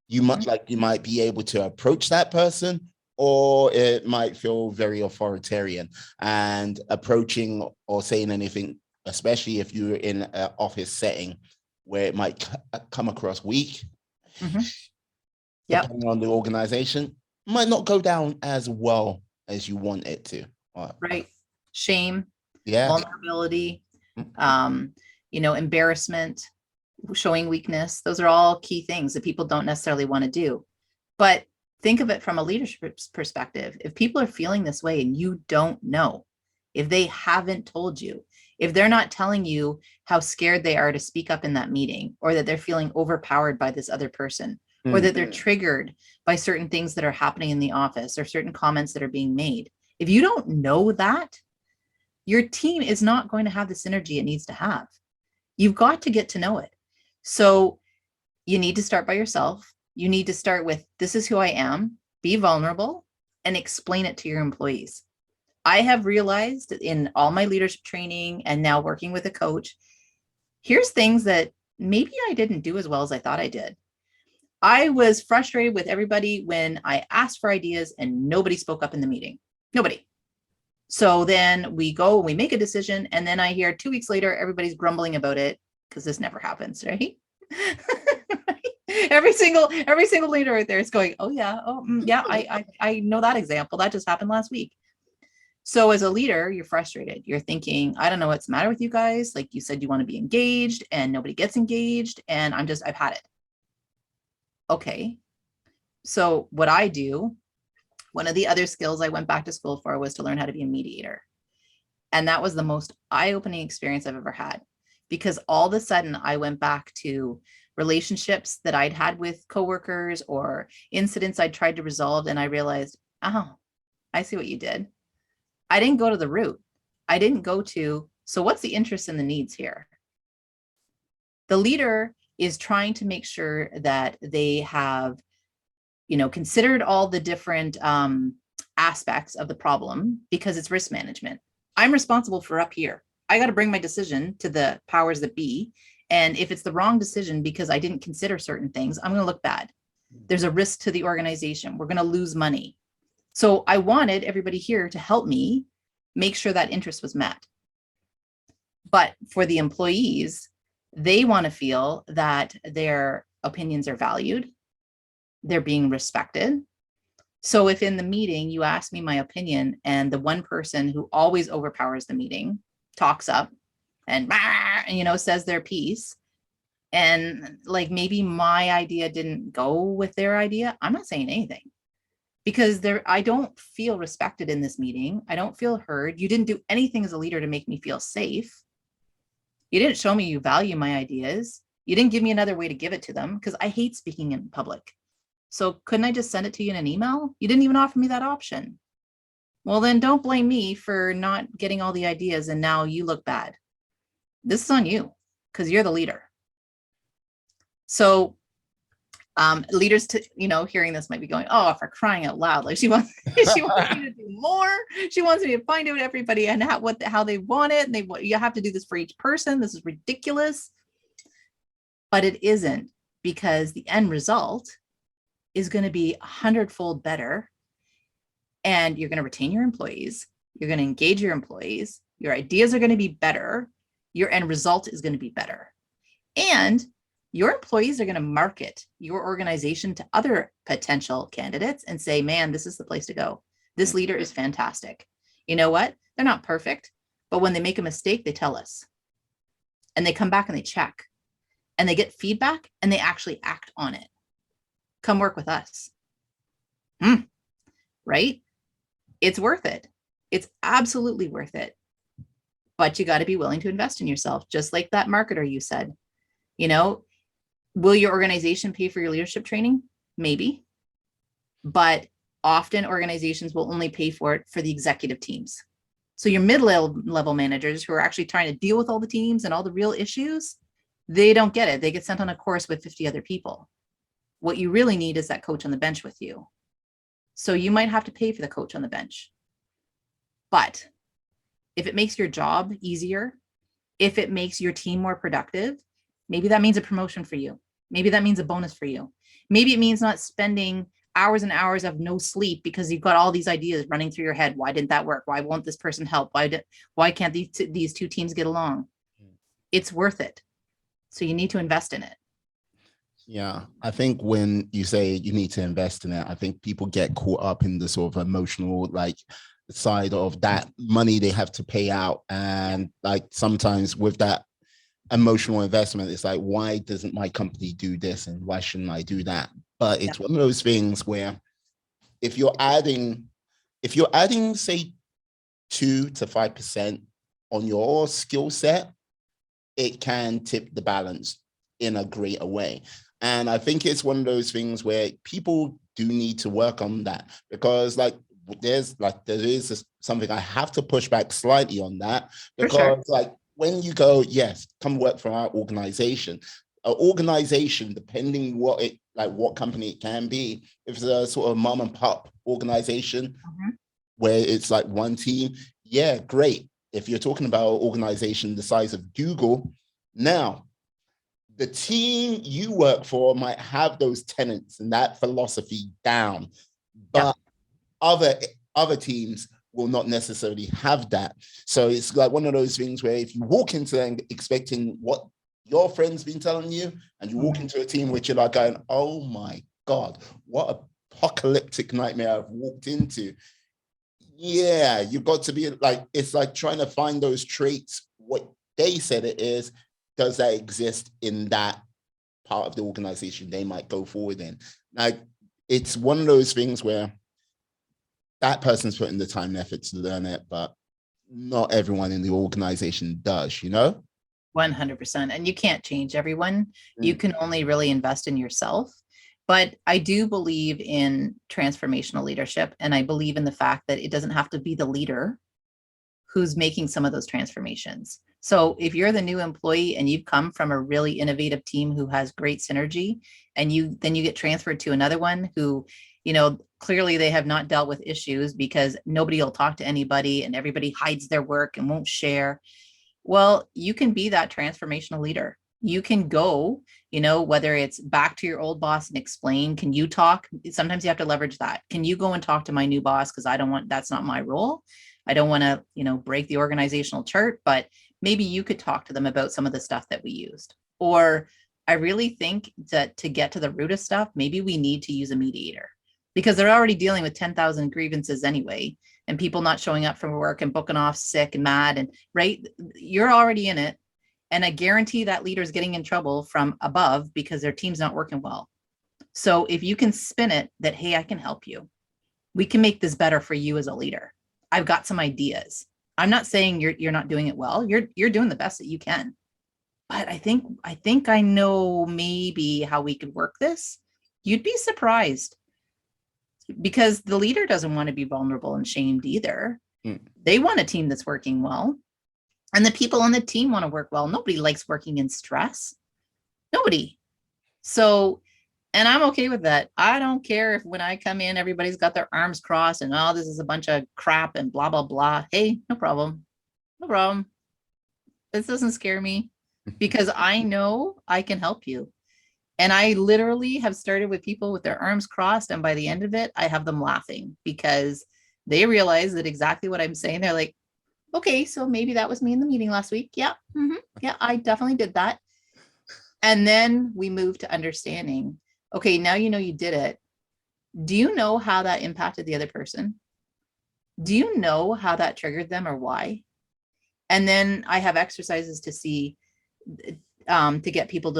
you might be able to approach that person, or it might feel very authoritarian and approaching or saying anything, especially if you're in an office setting where it might come across weak. Depending on the organization, might not go down as well as you want it to. Right. Shame, yeah, vulnerability, embarrassment, showing weakness. Those are all key things that people don't necessarily want to do. But think of it from a leadership perspective. If people are feeling this way and you don't know, if they haven't told you, if they're not telling you how scared they are to speak up in that meeting, or that they're feeling overpowered by this other person, or that they're triggered by certain things that are happening in the office or certain comments that are being made. If you don't know that, your team is not going to have the synergy it needs to have. You've got to get to know it. So you need to start by yourself. You need to start with, this is who I am, be vulnerable, and explain it to your employees. I have realized in all my leadership training and now working with a coach, here's things that maybe I didn't do as well as I thought I did. I was frustrated with everybody when I asked for ideas and nobody spoke up in the meeting. Nobody. So then we go, we make a decision, and then I hear 2 weeks later, everybody's grumbling about it, because this never happens, right? every single leader right there is going, oh yeah, I know that example. That just happened last week. So as a leader, you're frustrated. You're thinking, I don't know what's the matter with you guys. Like you said, you want to be engaged and nobody gets engaged, and I've had it. Okay. So what I do, one of the other skills I went back to school for was to learn how to be a mediator. And that was the most eye-opening experience I've ever had, because all of a sudden I went back to relationships that I'd had with coworkers or incidents I'd tried to resolve. And I realized, oh, I see what you did. I didn't go to the root. I didn't go to, so what's the interest and the needs here? The leader is trying to make sure that they have, considered all the different aspects of the problem, because it's risk management. I'm responsible for up here. I got to bring my decision to the powers that be. And if it's the wrong decision because I didn't consider certain things, I'm going to look bad. There's a risk to the organization. We're going to lose money. So I wanted everybody here to help me make sure that interest was met. But for the employees, they want to feel that their opinions are valued, they're being respected. So if in the meeting you ask me my opinion and the one person who always overpowers the meeting talks up and says their piece, and like maybe my idea didn't go with their idea, I'm not saying anything, because I don't feel respected in this meeting. I don't feel heard. You didn't do anything as a leader to make me feel safe. You didn't show me you value my ideas. You didn't give me another way to give it to them, because I hate speaking in public. So couldn't I just send it to you in an email? You didn't even offer me that option. Well, then don't blame me for not getting all the ideas and now you look bad. This is on you, because you're the leader. So leaders, hearing this might be going, oh, for crying out loud, like she wants me to do more. She wants me to find out everybody and how they want it, and you have to do this for each person. This is ridiculous. But it isn't, because the end result is going to be 100-fold better, and you're going to retain your employees. You're going to engage your employees. Your ideas are going to be better. Your end result is going to be better, and your employees are going to market your organization to other potential candidates and say, man, this is the place to go. This leader is fantastic. You know what? They're not perfect, but when they make a mistake, they tell us. and they come back and they check and they get feedback and they actually act on it. Come work with us. Right? It's worth it. It's absolutely worth it. But you got to be willing to invest in yourself, just like that marketer you said. You know, will your organization pay for your leadership training? Maybe. But often organizations will only pay for it for the executive teams. So your mid-level managers who are actually trying to deal with all the teams and all the real issues, they don't get it. They get sent on a course with 50 other people. What you really need is that coach on the bench with you. So you might have to pay for the coach on the bench. But if it makes your job easier, if it makes your team more productive, maybe that means a promotion for you. Maybe that means a bonus for you. Maybe it means not spending hours and hours of no sleep because you've got all these ideas running through your head. Why didn't that work? Why won't this person help? Why can't these two teams get along? It's worth it. So you need to invest in it. Yeah, I think when you say you need to invest in it, I think people get caught up in the sort of emotional side of that money they have to pay out. And sometimes with that emotional investment, it's like, why doesn't my company do this? And why shouldn't I do that? But it's one of those things where if you're adding, say 2 to 5% on your skill set, it can tip the balance in a greater way. And I think it's one of those things where people do need to work on that, because there is something I have to push back slightly on that, because when you go, yes, come work for our organization, depending what company it can be, if it's a sort of mom and pop organization where it's like one team, yeah, great. If you're talking about an organization the size of Google, now the team you work for might have those tenets and that philosophy down, but other teams will not necessarily have that. So it's like one of those things where if you walk into them expecting what your friend's been telling you, and you walk into a team which you're like going, oh my God, what apocalyptic nightmare I've walked into. Yeah, you've got to be it's like trying to find those traits, what they said it is, does that exist in that part of the organization they might go forward in? It's one of those things where that person's putting the time and effort to learn it, but not everyone in the organization does, 100%. And you can't change everyone. You can only really invest in yourself. But I do believe in transformational leadership. And I believe in the fact that it doesn't have to be the leader who's making some of those transformations. So if you're the new employee and you've come from a really innovative team who has great synergy, and then you get transferred to another one who, clearly they have not dealt with issues because nobody will talk to anybody and everybody hides their work and won't share. Well, you can be that transformational leader. You can go, whether it's back to your old boss and explain, can you talk? Sometimes you have to leverage that. Can you go and talk to my new boss? Because that's not my role. I don't want to, break the organizational chart, but maybe you could talk to them about some of the stuff that we used. Or I really think that to get to the root of stuff, maybe we need to use a mediator, because they're already dealing with 10,000 grievances anyway, and people not showing up from work and booking off sick and mad, and right, you're already in it. And I guarantee that leader's getting in trouble from above because their team's not working well. So if you can spin it that, hey, I can help you. We can make this better for you as a leader. I've got some ideas. I'm not saying you're not doing it well. You're doing the best that you can. But I think I know maybe how we could work this. You'd be surprised, because the leader doesn't want to be vulnerable and shamed either. They want a team that's working well. And the people on the team want to work well. Nobody likes working in stress. Nobody. So, and I'm okay with that. I don't care if when I come in, everybody's got their arms crossed and, oh, this is a bunch of crap and blah, blah, blah. Hey, no problem. No problem. This doesn't scare me, because I know I can help you. And I literally have started with people with their arms crossed. And by the end of it, I have them laughing because they realize that exactly what I'm saying. They're like, okay, so maybe that was me in the meeting last week. Yeah. Yeah, I definitely did that. And then we move to understanding. Okay, now you did it. Do you know how that impacted the other person? Do you know how that triggered them or why? And then I have exercises to see, to get people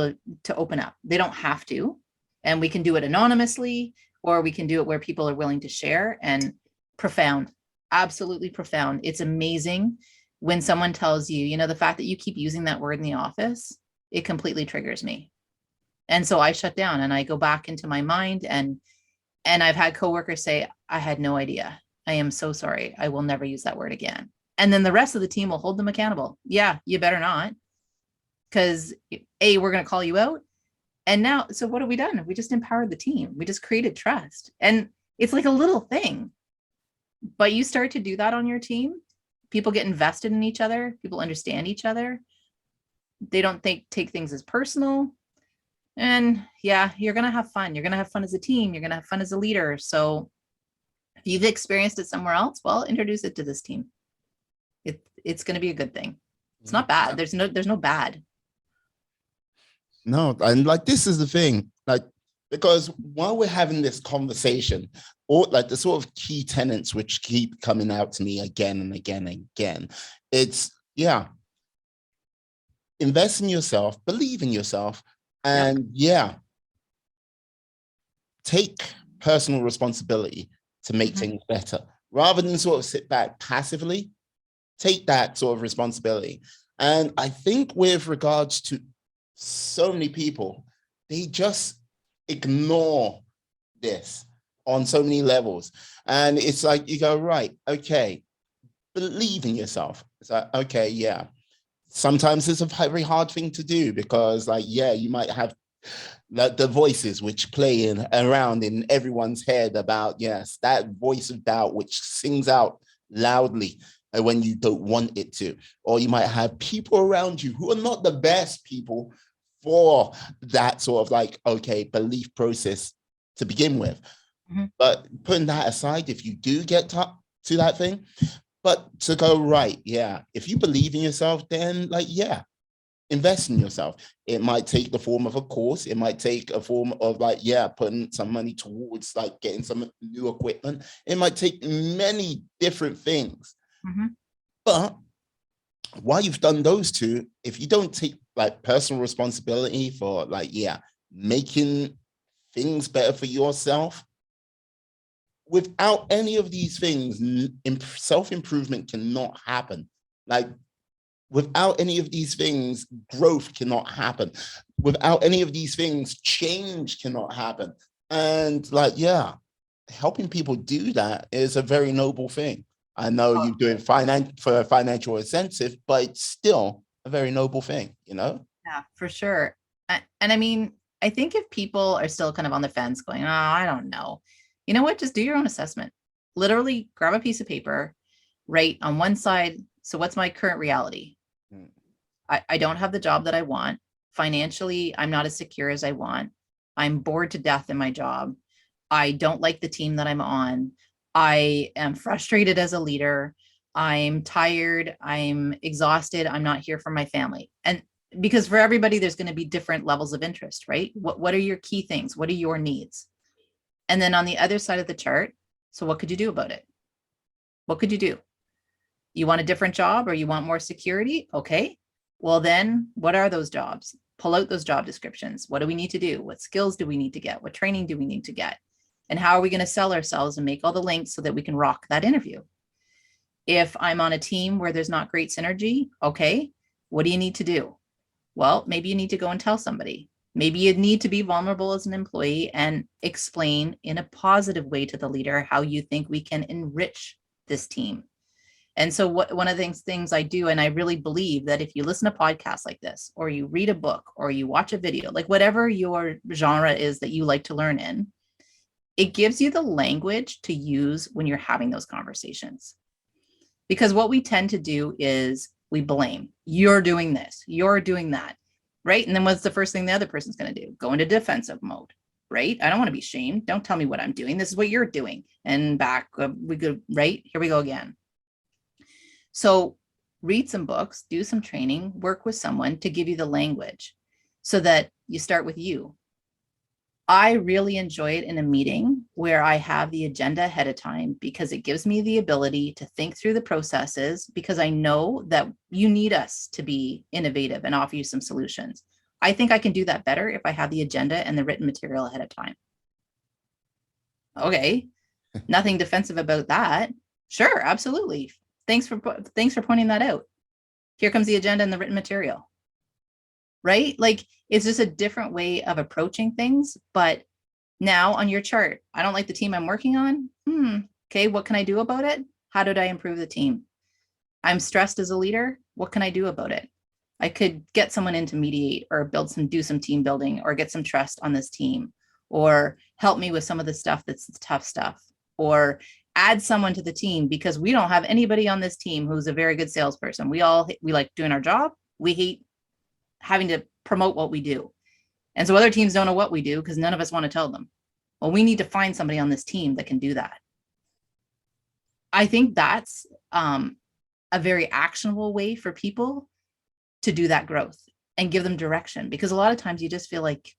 to open up. They don't have to, and we can do it anonymously, or we can do it where people are willing to share. And profound, absolutely profound. It's amazing when someone tells you, you know, the fact that you keep using that word in the office, it completely triggers me. And so I shut down and I go back into my mind, and I've had coworkers say, I had no idea. I am so sorry. I will never use that word again. And then the rest of the team will hold them accountable. Yeah, you better not. Because A, we're going to call you out. And now, so what have we done? We just empowered the team. We just created trust. And it's like a little thing. But you start to do that on your team, people get invested in each other. People understand each other. They don't take things as personal. And yeah, you're going to have fun. You're going to have fun as a team. You're going to have fun as a leader. So if you've experienced it somewhere else, well, introduce it to this team. It's going to be a good thing. It's not bad. There's no bad. No, and like, this is the thing, like, because while we're having this conversation, or like the sort of key tenets which keep coming out to me again and again and again, it's, yeah, invest in yourself, believe in yourself, and take personal responsibility to make things better, rather than sort of sit back passively. Take that sort of responsibility. And I think with regards to so many people, they just ignore this on so many levels. And it's like, you go, right, okay, believe in yourself. It's like, okay, yeah. Sometimes it's a very hard thing to do, because like, yeah, you might have the voices which play around in everyone's head about, yes, that voice of doubt which sings out loudly when you don't want it to. Or you might have people around you who are not the best people for that sort of like, okay, belief process to begin with. But putting that aside, if you do get to that thing, but to go, right, yeah, if you believe in yourself, then like, yeah, invest in yourself. It might take the form of a course. It might take a form of like, yeah, putting some money towards like getting some new equipment. It might take many different things. But while you've done those two, if you don't take like personal responsibility for like, yeah, making things better for yourself, without any of these things, self-improvement cannot happen. Like, without any of these things, growth cannot happen. Without any of these things, change cannot happen. And like, yeah, helping people do that is a very noble thing. I know you're doing for a financial incentive, but it's still a very noble thing, you know? Yeah, for sure. And I mean, I think if people are still kind of on the fence going, oh, I don't know, you know what, just do your own assessment. Literally grab a piece of paper, write on one side, so what's my current reality? I don't have the job that I want. Financially, I'm not as secure as I want. I'm bored to death in my job. I don't like the team that I'm on. I am frustrated as a leader. I'm tired. I'm exhausted. I'm not here for my family. And because for everybody, there's going to be different levels of interest, right? What are your key things? What are your needs? And then on the other side of the chart, so what could you do about it? What could you do? You want a different job, or you want more security? Okay. Well, then what are those jobs? Pull out those job descriptions. What do we need to do? What skills do we need to get? What training do we need to get? And how are we going to sell ourselves and make all the links so that we can rock that interview? If I'm on a team where there's not great synergy, okay, what do you need to do? Well, maybe you need to go and tell somebody. Maybe you need to be vulnerable as an employee and explain in a positive way to the leader how you think we can enrich this team. And so one of the things I do, and I really believe that if you listen to podcasts like this, or you read a book, or you watch a video, like whatever your genre is that you like to learn in, it gives you the language to use when you're having those conversations. Because what we tend to do is we blame. You're doing this, you're doing that, right? And then what's the first thing the other person's going to do? Go into defensive mode, right? I don't want to be shamed. Don't tell me what I'm doing. This is what you're doing. And back, we go, right? Here we go again. So read some books, do some training, work with someone to give you the language so that you start with you. I really enjoy it in a meeting where I have the agenda ahead of time, because it gives me the ability to think through the processes, because I know that you need us to be innovative and offer you some solutions. I think I can do that better if I have the agenda and the written material ahead of time. Okay, nothing defensive about that. Sure, absolutely. Thanks for pointing that out. Here comes the agenda and the written material. Right? Like, it's just a different way of approaching things. But now on your chart, I don't like the team I'm working on. Okay, what can I do about it? How did I improve the team? I'm stressed as a leader. What can I do about it? I could get someone in to mediate, or do some team building, or get some trust on this team, or help me with some of the stuff that's the tough stuff, or add someone to the team, because we don't have anybody on this team who's a very good salesperson. We like doing our job. We hate having to promote what we do. And so other teams don't know what we do because none of us want to tell them. Well, we need to find somebody on this team that can do that. I think that's a very actionable way for people to do that growth and give them direction, because a lot of times you just feel like,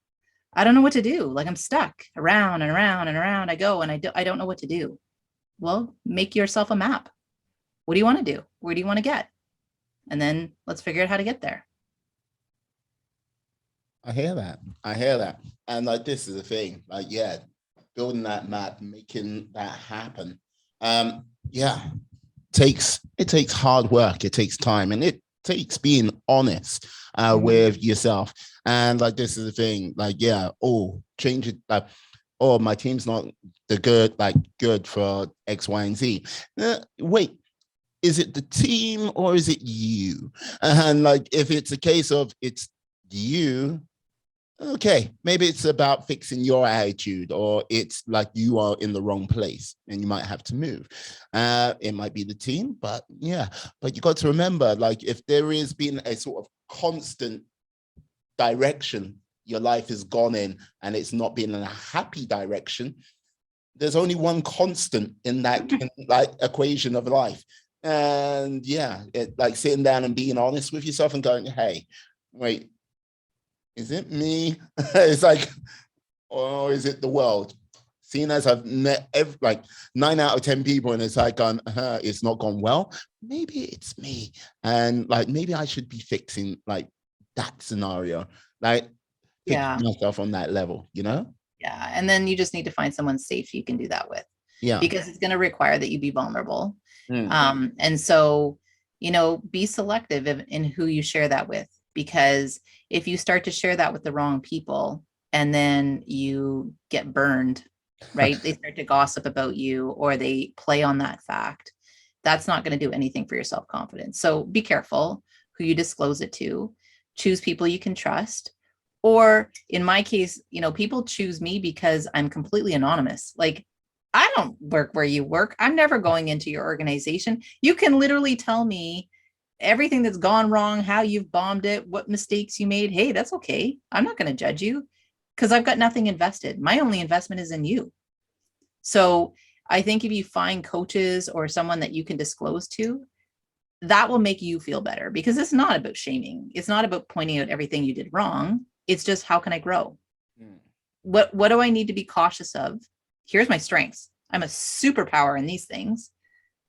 I don't know what to do. Like, I'm stuck around and around and around I go, and I don't know what to do. Well, make yourself a map. What do you want to do? Where do you want to get? And then let's figure out how to get there. I hear that. I hear that. And like, this is the thing, like, yeah, building that map, making that happen. Yeah, it takes hard work. It takes time, and it takes being honest with yourself. And like, this is the thing, like, yeah, change it. Like, my team's not good for X, Y, and Z. Wait, is it the team or is it you? And like, if it's a case of it's you, okay, maybe it's about fixing your attitude, or it's like you are in the wrong place and you might have to move. It might be the team, but yeah, but you got to remember, like, if there is been a sort of constant direction your life has gone in, and it's not been in a happy direction, there's only one constant in that like equation of life. And yeah, it, like, sitting down and being honest with yourself and going, hey, wait, is it me? It's like, or is it the world? Seeing as I've met like 9 out of 10 people, and it's like, it's not gone well. Maybe it's me, and like, maybe I should be fixing like that scenario, like fixing myself on that level, you know? Yeah, and then you just need to find someone safe you can do that with. Yeah, because it's going to require that you be vulnerable. And so, be selective in who you share that with, because if you start to share that with the wrong people and then you get burned, right? They start to gossip about you, or they play on that fact. That's not going to do anything for your self-confidence. So be careful who you disclose it to. Choose people you can trust. Or in my case, people choose me because I'm completely anonymous. Like, I don't work where you work. I'm never going into your organization. You can literally tell me everything that's gone wrong, how you've bombed it, what mistakes you made. Hey, that's okay. I'm not going to judge you because I've got nothing invested. My only investment is in you. So I think if you find coaches or someone that you can disclose to, that will make you feel better, because it's not about shaming. It's not about pointing out everything you did wrong. It's just, how can I grow? What do I need to be cautious of? Here's my strengths. I'm a superpower in these things,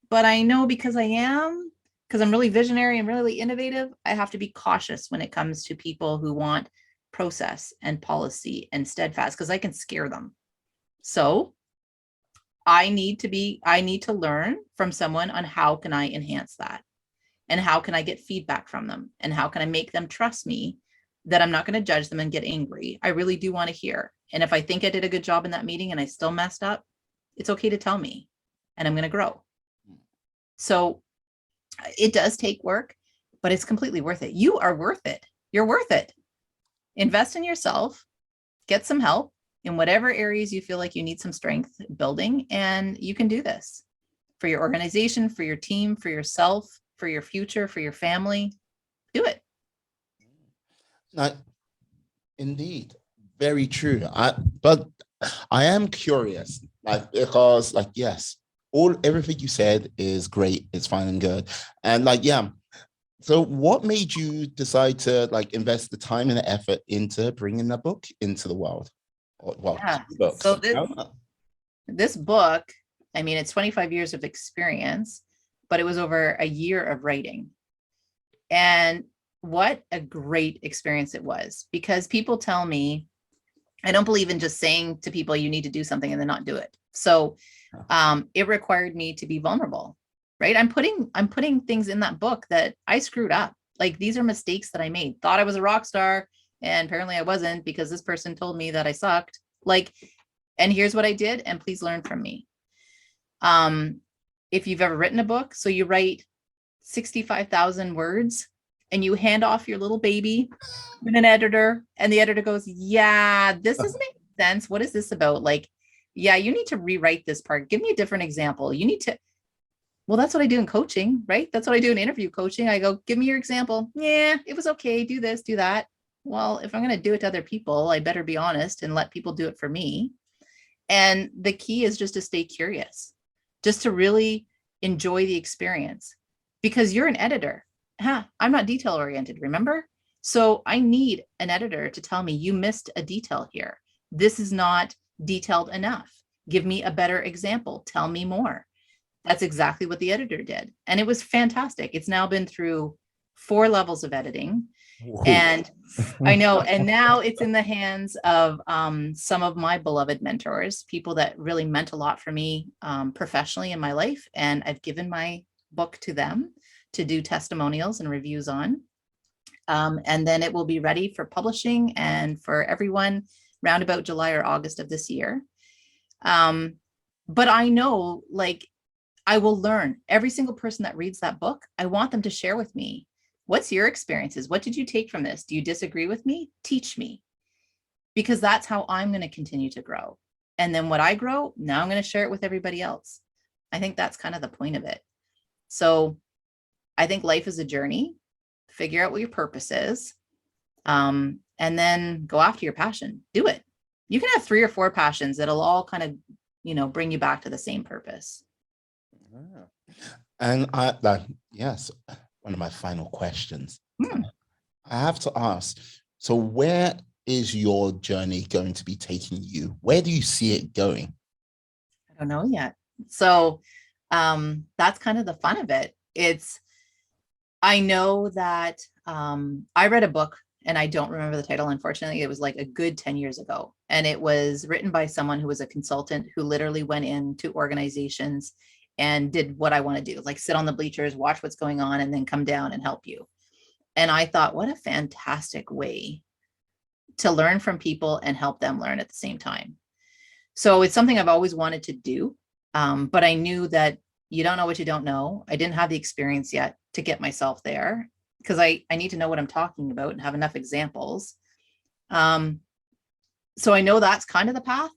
but I know because I'm really visionary and really innovative, I have to be cautious when it comes to people who want process and policy and steadfast, because I can scare them. So I need to learn from someone on how can I enhance that, and how can I get feedback from them, and how can I make them trust me, that I'm not going to judge them and get angry. I really do want to hear. And if I think I did a good job in that meeting and I still messed up, it's okay to tell me, and I'm going to grow. So it does take work, but it's completely worth it. You are worth it. You're worth it. Invest in yourself, get some help in whatever areas you feel like you need some strength building, and you can do this for your organization, for your team, for yourself, for your future, for your family. Do it. Indeed, very true. But I am curious, like, because, like, yes, everything you said is great, it's fine and good, and like, yeah. So, what made you decide to like invest the time and the effort into bringing the book into the world? Well, Yeah. two books. So this book, I mean, it's 25 years of experience, but it was over a year of writing. And what a great experience it was, because people tell me, I don't believe in just saying to people, you need to do something and then not do it. So it required me to be vulnerable, right? I'm putting things in that book that I screwed up. Like, these are mistakes that I made. Thought I was a rock star, and apparently I wasn't, because this person told me that I sucked. Like, and here's what I did, and please learn from me. If you've ever written a book, so you write 65,000 words and you hand off your little baby with an editor, and the editor goes, yeah, this doesn't make sense. What is this about? Like, yeah, you need to rewrite this part. Give me a different example. You need to, well, that's what I do in coaching, right? That's what I do in interview coaching. I go, give me your example. Yeah, it was okay. Do this, do that. Well, if I'm going to do it to other people, I better be honest and let people do it for me. And the key is just to stay curious, just to really enjoy the experience, because you're an editor. I'm not detail oriented, remember? So I need an editor to tell me, you missed a detail here. This is not detailed enough. Give me a better example. Tell me more. That's exactly what the editor did. And it was fantastic. It's now been through 4 levels of editing. Whoa. And I know, and now it's in the hands of some of my beloved mentors, people that really meant a lot for me professionally in my life. And I've given my book to them to do testimonials and reviews on. And then it will be ready for publishing and for everyone round about July or August of this year. But I know, like, I will learn. Every single person that reads that book, I want them to share with me, what's your experiences? What did you take from this? Do you disagree with me? Teach me, because that's how I'm going to continue to grow. And then what I grow, now I'm going to share it with everybody else. I think that's kind of the point of it. So I think life is a journey. Figure out what your purpose is, and then go after your passion. Do it. You can have 3 or 4 passions that'll all kind of, bring you back to the same purpose. And yes, one of my final questions. I have to ask, so where is your journey going to be taking you? Where do you see it going? I don't know yet. So that's kind of the fun of it. I know that I read a book, and I don't remember the title, unfortunately. It was like a good 10 years ago. And it was written by someone who was a consultant who literally went into organizations and did what I want to do, like sit on the bleachers, watch what's going on, and then come down and help you. And I thought, what a fantastic way to learn from people and help them learn at the same time. So it's something I've always wanted to do. But I knew that you don't know what you don't know. I didn't have the experience yet to get myself there, because I need to know what I'm talking about and have enough examples. So I know that's kind of the path.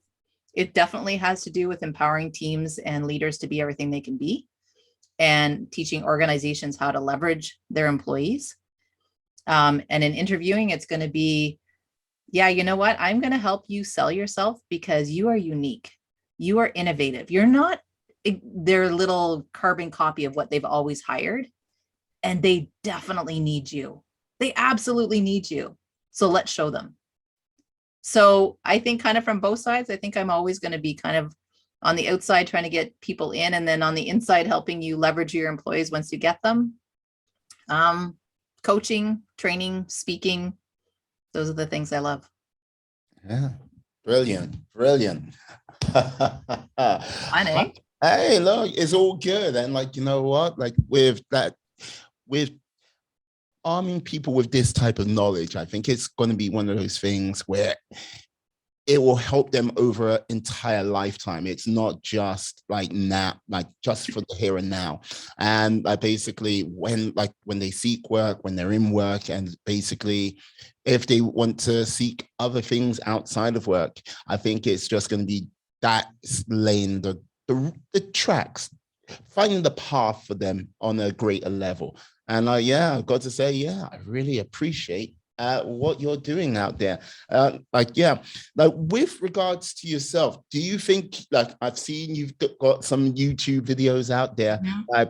It definitely has to do with empowering teams and leaders to be everything they can be, and teaching organizations how to leverage their employees. And in interviewing, it's going to be, yeah, you know what? I'm going to help you sell yourself, because you are unique. You are innovative. You're not their little carbon copy of what they've always hired. And they definitely need you. They absolutely need you. So let's show them. So I think kind of from both sides, I think I'm always going to be kind of on the outside trying to get people in, and then on the inside helping you leverage your employees once you get them. Coaching, training, speaking, those are the things I love. Yeah, brilliant. Funny. Hey, look, it's all good. And like, you know what? Like with arming people with this type of knowledge, I think it's going to be one of those things where it will help them over an entire lifetime. It's not just like now, like just for the here and now. And basically when they seek work, when they're in work, and basically if they want to seek other things outside of work, I think it's just going to be that laying the tracks, finding the path for them on a greater level. And I've got to say, I really appreciate what you're doing out there. With regards to yourself, do you think, like I've seen you've got some YouTube videos out there,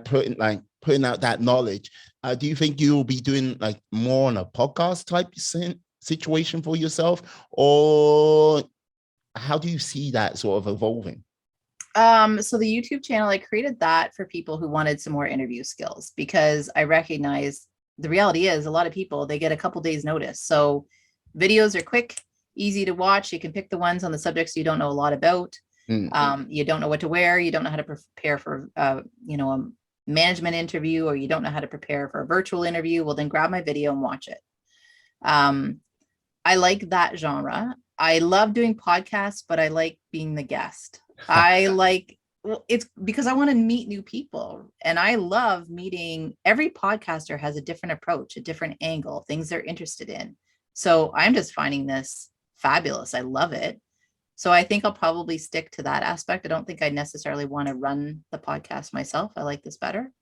putting out that knowledge. Do you think you'll be doing like more on a podcast type situation for yourself, or how do you see that sort of evolving? So the YouTube channel, I created that for people who wanted some more interview skills, because I recognize the reality is a lot of people, they get a couple days notice. So videos are quick, easy to watch. You can pick the ones on the subjects you don't know a lot about. You don't know what to wear. You don't know how to prepare for, a management interview, or you don't know how to prepare for a virtual interview. Well, then grab my video and watch it. I like that genre. I love doing podcasts, but I like being the guest. It's because I want to meet new people, and I love meeting. Every podcaster has a different approach, a different angle, things they're interested in. So I'm just finding this fabulous. I love it. So I think I'll probably stick to that aspect. I don't think I necessarily want to run the podcast myself. I like this better.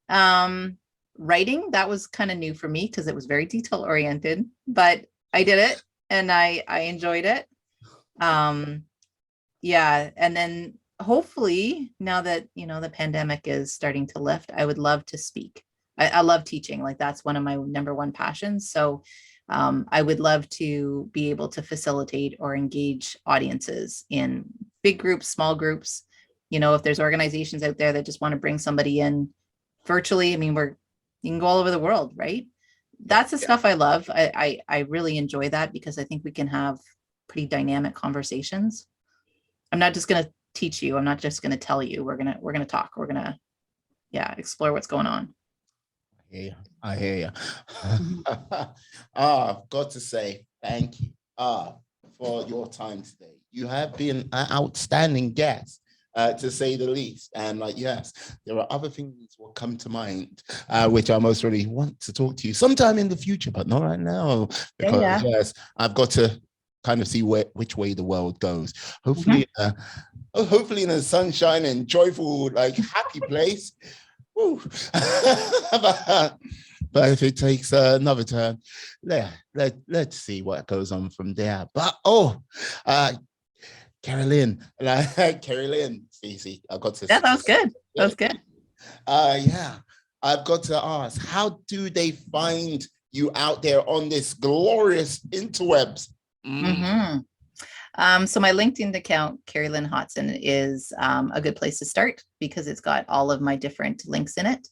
Writing, that was kind of new for me because it was very detail oriented, but I did it and I enjoyed it. Yeah. And then hopefully now that, the pandemic is starting to lift, I would love to speak. I love teaching. Like, that's one of my number one passions. So I would love to be able to facilitate or engage audiences in big groups, small groups. If there's organizations out there that just want to bring somebody in virtually, I mean, you can go all over the world, right? That's the stuff I love. I really enjoy that because I think we can have pretty dynamic conversations. I'm not just going to teach you. I'm not just going to tell you. We're going to talk. We're going to, explore what's going on. Yeah, I hear you. I've got to say thank you for your time today. You have been an outstanding guest, to say the least. And yes, there are other things that will come to mind, which I most really want to talk to you sometime in the future, but not right now, because yes, I've got to kind of see which way the world goes. Hopefully, hopefully in a sunshine and joyful, happy place. But if it takes another turn, let's see what goes on from there. But Carrie-Lynn, Carrie-Lynn, see, I got to. Yeah, that was good. That was good. Yeah, I've got to ask, how do they find you out there on this glorious interwebs? So my LinkedIn account, Carrie-Lynn Hotson, is a good place to start because it's got all of my different links in it.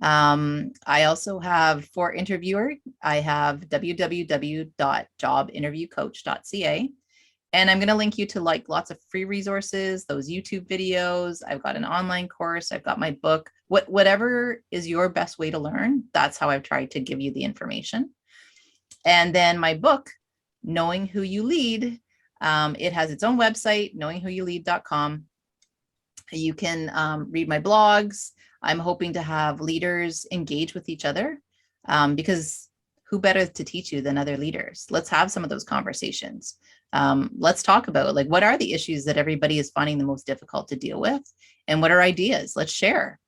I also have, for interviewer, I have www.jobinterviewcoach.ca. And I'm going to link you to lots of free resources, those YouTube videos. I've got an online course. I've got my book. Whatever is your best way to learn, that's how I've tried to give you the information. And then my book, Knowing Who You Lead, it has its own website, knowingwhoyoulead.com. You can read my blogs. I'm hoping to have leaders engage with each other, because who better to teach you than other leaders? Let's have some of those conversations. Let's talk about what are the issues that everybody is finding the most difficult to deal with, and what are ideas? Let's share.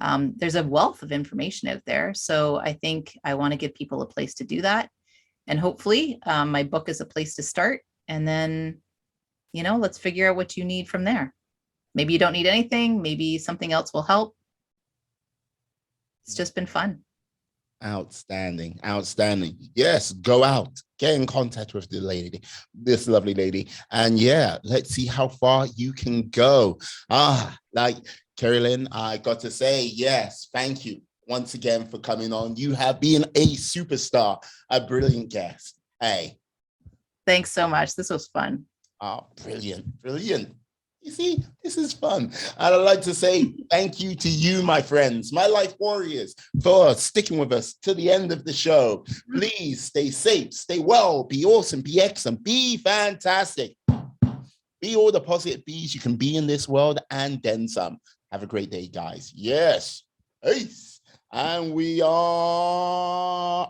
There's a wealth of information out there. So I think I want to give people a place to do that. And hopefully my book is a place to start. And then, let's figure out what you need from there. Maybe you don't need anything. Maybe something else will help. It's just been fun. Outstanding. Yes, go out, get in contact with this lovely lady, and let's see how far you can go. Carrie-Lynn, I got to say, yes, thank you once again for coming on. You have been a superstar, a brilliant guest. Hey, thanks so much. This was fun. Oh, brilliant. You see, this is fun. And I'd like to say thank you to you, my friends, my life warriors, for sticking with us to the end of the show. Please stay safe, stay well, be awesome, be excellent, be fantastic. Be all the positive bees you can be in this world, and then some. Have a great day, guys. Yes. Peace. And we are